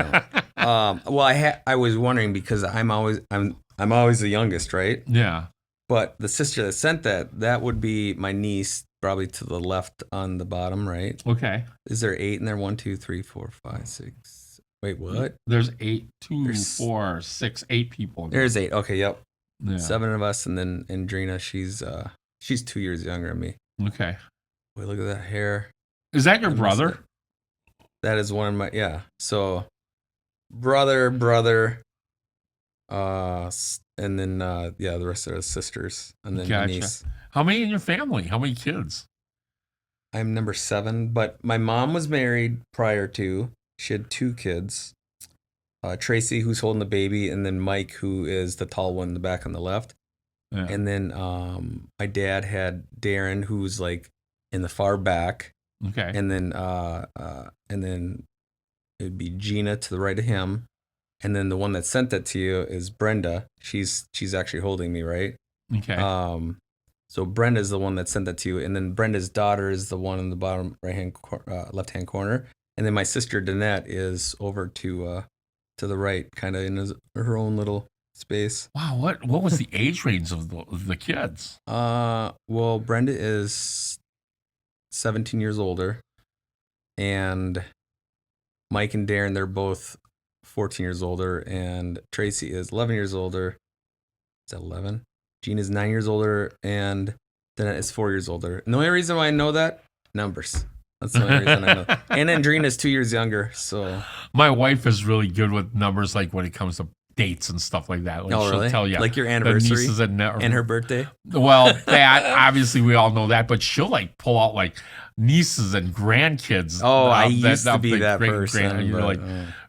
well, I was wondering because I'm always the youngest, right? Yeah. But the sister that sent that would be my niece, probably to the left on the bottom, right? Okay. Is there 8 in there? 1, 2, 3, 4, 5, 6. Wait, what? There's 8, 2, 4, 6, 8 people. There's 8. Okay, yep. Yeah. 7 of us, and then Andrina, she's 2 years younger than me. Okay. Wait, look at that hair. Is that your brother? That is one of my, yeah. So, brother, and then, the rest are sisters, and then my niece. How many in your family? How many kids? I'm number 7, but my mom was married prior to. She had 2 kids. Tracy, who's holding the baby, and then Mike, who is the tall one in the back on the left. Yeah. And then my dad had Darren, who's like in the far back. Okay. And then it'd be Gina to the right of him. And then the one that sent that to you is Brenda. She's actually holding me, right? Okay. So Brenda's the one that sent that to you, and then Brenda's daughter is the one in the bottom left hand corner, and then my sister Danette is over to the right, kind of in her own little space. Wow. What was the age range of the kids? Well, Brenda is 17 years older, and Mike and Darren, they're both 14 years older, and Tracy is 11 years older. Is that 11? Gina's 9 years older, and Danette is 4 years older. And the only reason why I know that, numbers. That's the only reason I know. And Andrina is 2 years younger, so. My wife is really good with numbers, like when it comes to dates and stuff like that. Like Oh, really? She'll tell you. Like your anniversary and her birthday? Well, that, obviously we all know that, but she'll like pull out like nieces and grandkids. Oh, I used to be that person. You know, like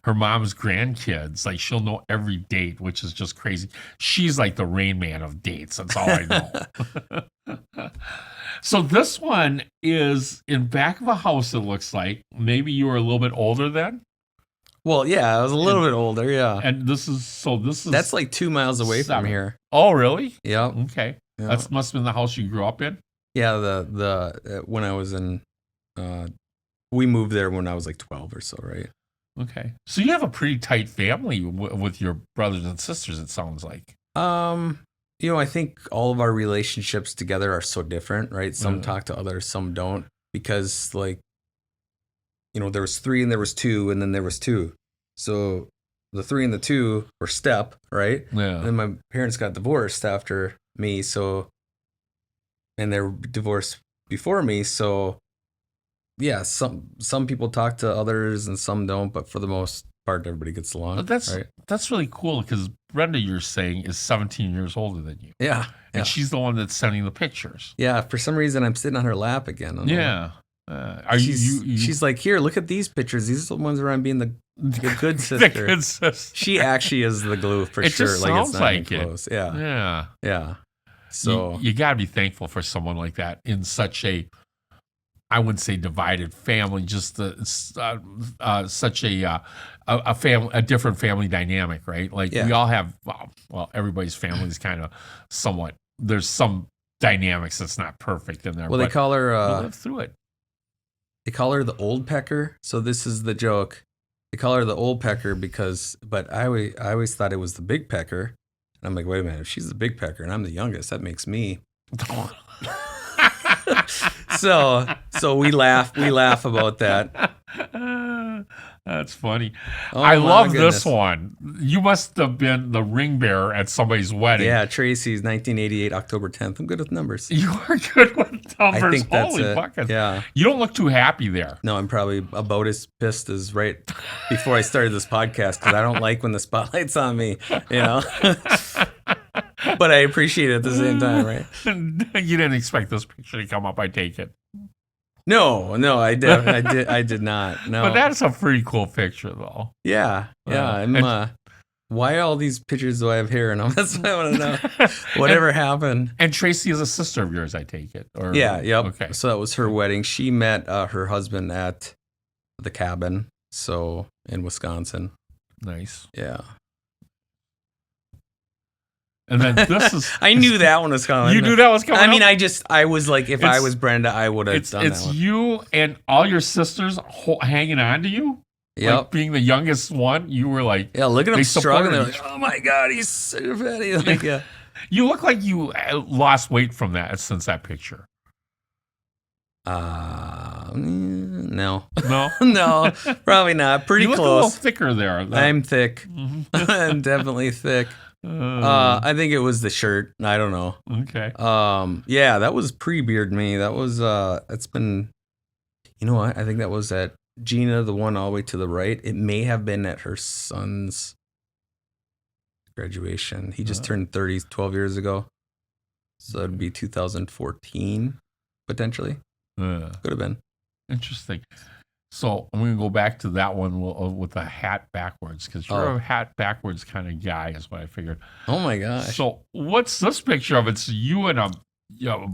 her mom's grandkids. Like she'll know every date, which is just crazy. She's like the Rain Man of dates. That's all I know. So this one is in back of a house, it looks like. Maybe you were a little bit older then? Well, yeah, I was a little bit older, yeah. And this is that's like 2 miles away from here. Oh, really? Yeah. Okay. Yeah. That must have been the house you grew up in? Yeah, the when I was in we moved there when I was like 12 or so, right? Okay. So you have a pretty tight family with your brothers and sisters, it sounds like. I think all of our relationships together are so different, right? Some talk to others, some don't, because like, there was 3 and there was 2 and then there was 2. So the 3 and the 2 were step, right? Yeah. And then my parents got divorced after me, and they were divorced before me, so yeah, some people talk to others and some don't, but for the most part, everybody gets along. That's really cool because Brenda, you're saying, is 17 years older than you. Yeah. And she's the one that's sending the pictures. Yeah, for some reason, I'm sitting on her lap again. Yeah. She's like, here, look at these pictures. These are the ones where I'm being the good sister. The good sister. She actually is the glue for sure. Just sounds it's not like even close. Yeah. Yeah. Yeah. So you got to be thankful for someone like that in such a, I wouldn't say divided family, just such a family, a different family dynamic, right? Like we all have, well, everybody's family is kind of somewhat. There's some dynamics that's not perfect in there. Well, they call her. We'll live through it. They call her the old pecker. So this is the joke. They call her the old pecker but I always thought it was the big pecker. And I'm like, wait a minute, if she's the big pecker and I'm the youngest, that makes me. So we laugh about that. That's funny. Oh, I love this one. You must have been the ring bearer at somebody's wedding. Yeah, Tracy's 1988, October 10th. I'm good with numbers. You are good with numbers. I think that's Holy it. buckets. Yeah. You don't look too happy there. No, I'm probably about as pissed as right before I started this podcast because I don't like when the spotlight's on me, But I appreciate it at the same time, right? You didn't expect this picture to come up, I take it. No, I did not. No, but that's a pretty cool picture, though. Yeah. why all these pictures do I have hair in them? That's what I want to know. Whatever happened. And Tracy is a sister of yours, I take it. Or, Yeah, yep. Okay. So that was her wedding. She met her husband at the cabin, so in Wisconsin. Nice. Yeah. And then this is... I knew that one was coming. You knew that was coming I mean, up? I was like, if I was Brenda, I would have done that It's one. you and all your sisters hanging on to you? Yep. Like being the youngest one, you were like... Yeah, look at him they struggling. They're supported like, oh my God, he's so fatty. Like, yeah. You look like you lost weight from that since that picture. No. No? No, probably not. Pretty You look a little close. thicker there. I'm thick. I'm definitely thick. I think it was the shirt. I don't know. Okay. Yeah, that was pre-beard me. That was it's been, you know what? I think that was at Gina, the one all the way to the right. It may have been at her son's graduation. He just turned 30 12 years ago. So that'd be 2014 potentially. Could have been. Interesting. So I'm going to go back to that one with the hat backwards, because you're a hat backwards kind of guy, is what I figured. Oh my gosh. So what's this picture of? It's you and a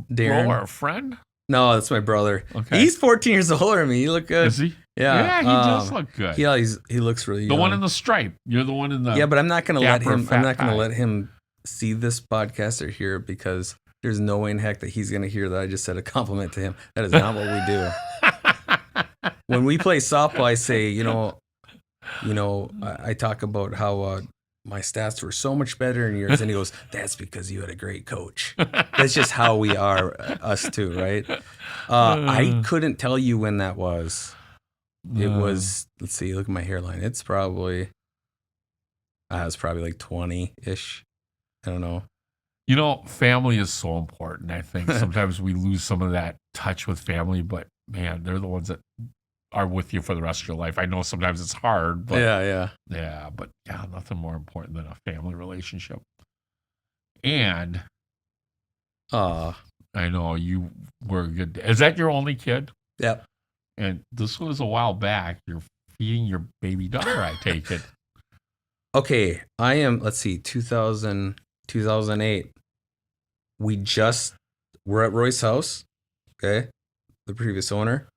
bro or a friend? No, that's my brother. Okay. He's 14 years older than me. You look good. Is he? Yeah. Yeah, he does look good. Yeah, he looks really The young. one in the stripe. You're the one in the... Yeah, but I'm not going to let dapper him. fat I'm not going guy. to let him see this podcast or hear it, because there's no way in heck that he's going to hear that I just said a compliment to him. That is not what we do. When we play softball, I say, I talk about how my stats were so much better than yours, and he goes, "That's because you had a great coach." That's just how we are, us two, right? I couldn't tell you when that was. It was. Let's see. Look at my hairline. It's probably. It's probably like 20-ish. I don't know. Family is so important. I think sometimes we lose some of that touch with family, but man, they're the ones that are with you for the rest of your life. I know sometimes it's hard, but Yeah. but nothing more important than a family relationship. And I know you were a good. Is that your only kid? Yep. And this was a while back. You're feeding your baby daughter, I take it. Okay, I am. Let's see, 2008. We're at Roy's house. Okay, the previous owner.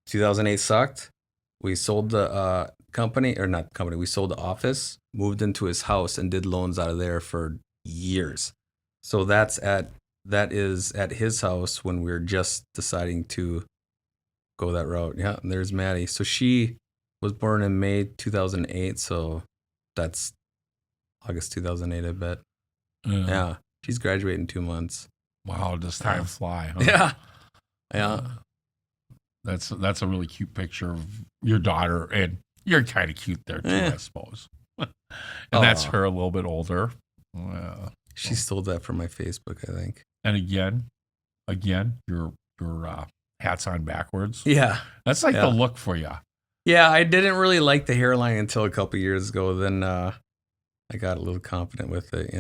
2008 sucked. We sold the we sold the office, moved into his house, and did loans out of there for years. So that is at his house when we were just deciding to go that route. Yeah, and there's Maddie. So she was born in May 2008. So that's August 2008, I bet. Yeah, she's graduating in 2 months. Wow, does time fly? Huh? Yeah, yeah. That's a really cute picture of your daughter, and you're kind of cute there too, I suppose. And that's her a little bit older. She stole that from my Facebook, I think. And again, your hat's on backwards. Yeah, that's like the look for you. Yeah, I didn't really like the hairline until a couple years ago. Then I got a little confident with it,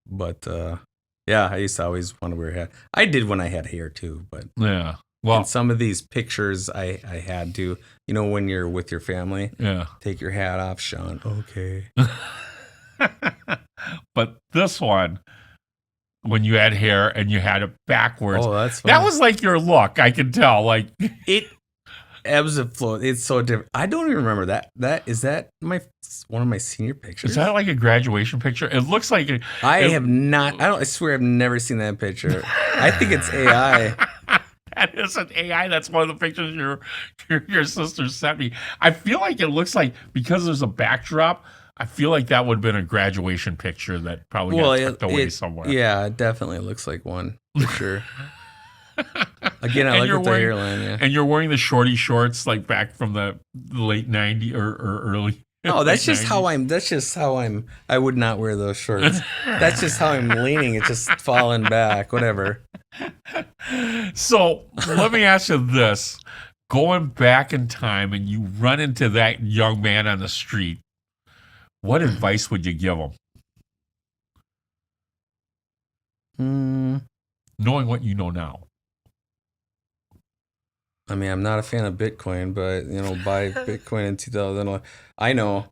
But yeah, I used to always want to wear a hat. I did when I had hair too, but yeah. Well, in some of these pictures, I had to, when you're with your family, take your hat off, Shawn. Okay. But this one, when you had hair and you had it backwards, that's funny. That was like your look. I can tell. Like it ebbs and flows. It's so different. I don't even remember that. Is that one of my senior pictures? Is that like a graduation picture? It looks like I have not. I swear I've never seen that picture. I think it's AI. That isn't AI. That's one of the pictures your sister sent me. I feel like it looks like, because there's a backdrop, I feel like that would have been a graduation picture that probably got tucked away somewhere. Yeah, it definitely looks like one for sure. Again, I look at the hairline. Yeah. And you're wearing the shorty shorts like back from the late 90s or early. No, that's just 90s. How I'm. I would not wear those shorts. That's just how I'm leaning. It's just falling back. Whatever. So let me ask you this: going back in time, and you run into that young man on the street, what advice would you give him? Knowing what you know now. I mean, I'm not a fan of Bitcoin, but buy Bitcoin in 2011. I know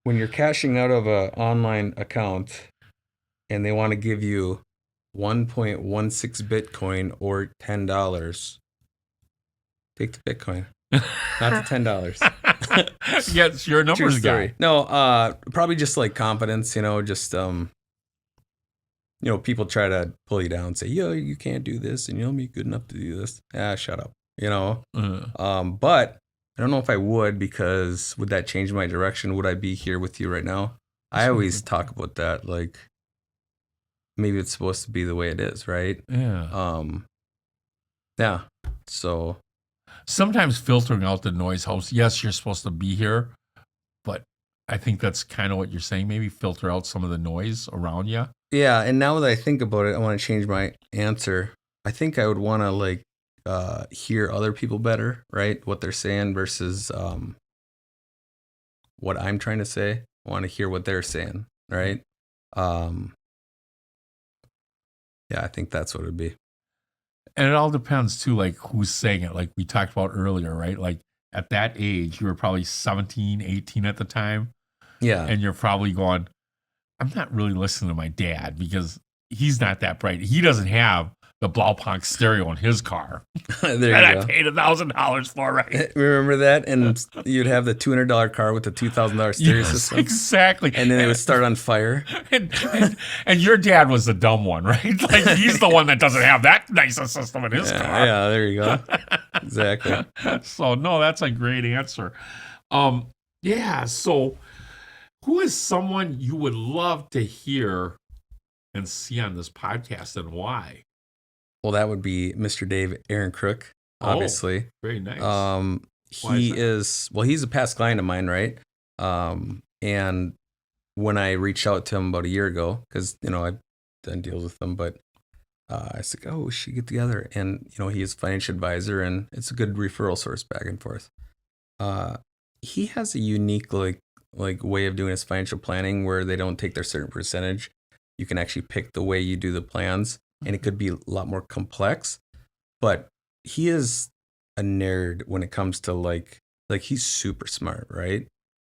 when you're cashing out of an online account and they want to give you 1.16 Bitcoin or $10, take the Bitcoin, not the $10. Yes, you're a numbers guy. No, probably just like confidence, just people try to pull you down and say, yo, you can't do this and you'll be good enough to do this. Shut up. But I don't know if I would, because would that change my direction? Would I be here with you right now? I always talk about that, like maybe it's supposed to be the way it is, right? Yeah. Yeah. So sometimes filtering out the noise helps. Yes, you're supposed to be here, but I think that's kind of what you're saying. Maybe filter out some of the noise around you. Yeah, and now that I think about it, I want to change my answer. I think I would want to hear other people better, right? What they're saying versus what I'm trying to say. I want to hear what they're saying, right? Yeah, I think that's what it'd be. And it all depends too, like who's saying it. Like we talked about earlier, right? Like at that age, you were probably 17, 18 at the time. Yeah. And you're probably going, I'm not really listening to my dad because he's not that bright. He doesn't have the Blaupunkt stereo in his car There that you I go. paid $1,000 for, right? Remember that? And you'd have the $200 car with the $2,000 stereo Yes, system. exactly. And then it would start on fire. And your dad was the dumb one, right? Like he's the one that doesn't have that nice a system in his car. Yeah, there you go. Exactly. So no, that's a great answer. Yeah. So who is someone you would love to hear and see on this podcast, and why? Well, that would be Mr. Dave Aaron Crook, obviously. Very nice. He's a past client of mine, right? And when I reached out to him about a year ago, because I've done deals with him, but I said, oh, we should get together. And he is a financial advisor, and it's a good referral source back and forth. He has a unique like way of doing his financial planning where they don't take their certain percentage. You can actually pick the way you do the plans, and it could be a lot more complex. But he is a nerd when it comes to like he's super smart, right?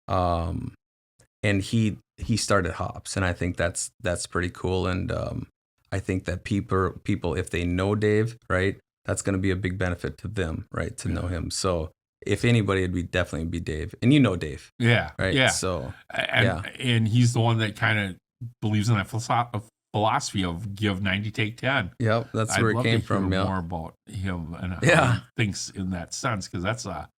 And he started hops, and I think that's pretty cool. And I think that people if they know Dave, right, that's going to be a big benefit to them, right, to know him. So if anybody, it'd definitely be Dave, and Dave, Yeah. right? Yeah. So and he's the one that kind of believes in that philosophy of give 90, take 10. Yep, that's where it came from. Yeah. More about him and how he thinks in that sense, because that's a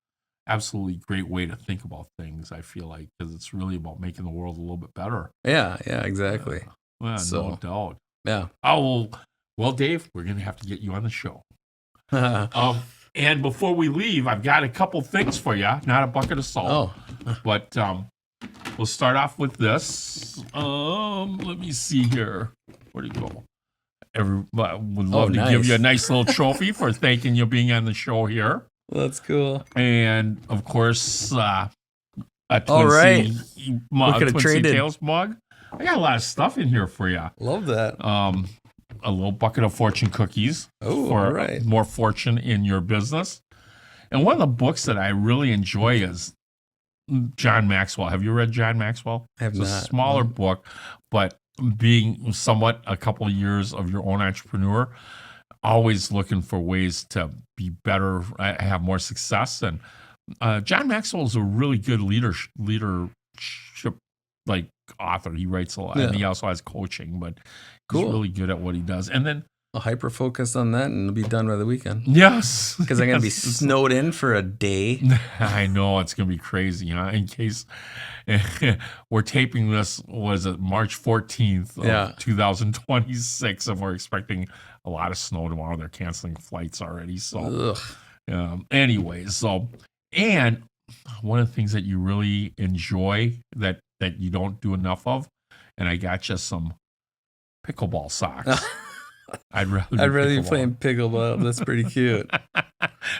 absolutely great way to think about things. I feel like, because it's really about making the world a little bit better. Yeah, exactly. No doubt. Yeah. Oh well, Dave, we're gonna have to get you on the show. And before we leave, I've got a couple things for you. Not a bucket of salt, but we'll start off with this. Let me see here. Where'd it go? Would love to give you a nice little trophy for thanking you being on the show here. That's cool. And of course, a Twin Sea Tales mug. I got a lot of stuff in here for you. Love that. A little bucket of fortune cookies for more fortune in your business. And one of the books that I really enjoy is John Maxwell. Have you read John Maxwell? I have not. It's a smaller book, but being somewhat a couple of years of your own entrepreneur, always looking for ways to be better, have more success. And John Maxwell is a really good leadership author. He writes a lot, and he also has coaching, but he's really good at what he does. And then I'll hyper focus on that, and it'll be done by the weekend. Yes, because I'm gonna be snowed in for a day. I know it's gonna be crazy. In case we're taping this, was it March 14th of 2026, and we're expecting a lot of snow tomorrow. They're canceling flights already. So, anyways, and one of the things that you really enjoy that you don't do enough of, and I got you some pickleball socks. I'd rather be playing pickleball. That's pretty cute.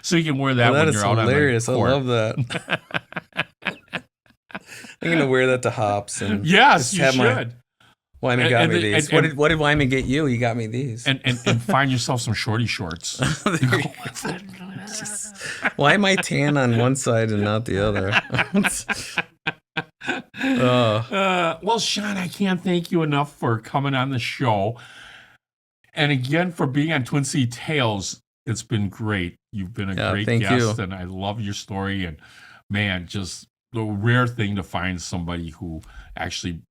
So you can wear that when you're out on the court. That is hilarious. I love that. I'm gonna wear that to hops and yes, you should. Wyman got me these. What did Wyman get you? He got me these. And find yourself some shorty shorts. Why am I tan on one side and not the other? Well, Shawn, I can't thank you enough for coming on the show. And again, for being on Twin City Tales. It's been great. You've been a great guest, and I love your story. And man, just the rare thing to find somebody who actually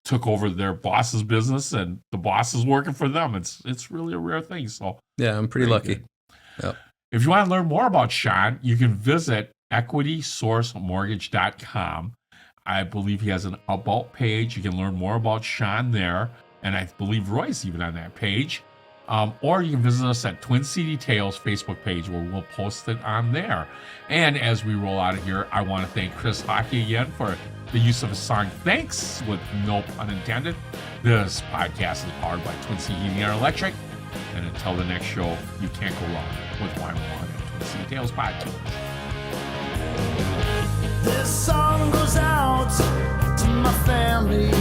took over their boss's business and the boss is working for them. It's really a rare thing. So yeah, I'm pretty lucky. Yep. If you want to learn more about Shawn, you can visit equitysourcemortgage.com. I believe he has an about page. You can learn more about Shawn there. And I believe Roy's even on that page. Or you can visit us at Twin City Tales Facebook page where we'll post it on there. And as we roll out of here, I want to thank Chris Hockey again for the use of his song Thanks, with no pun intended. This podcast is powered by Twin City Heating and Electric. And until the next show, you can't go wrong with Wymond Wong and Twin City Tales Podcast. This song goes out to my family,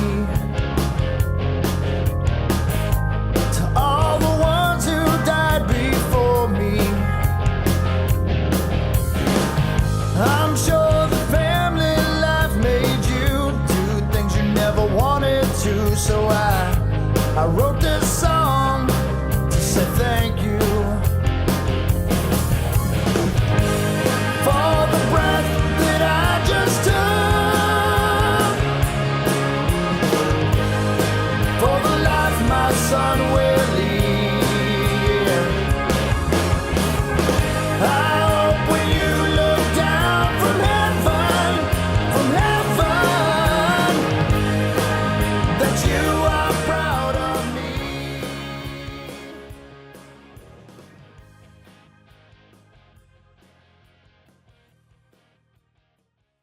to all the ones who died before me. I'm sure the family life made you do things you never wanted to, so I wrote this song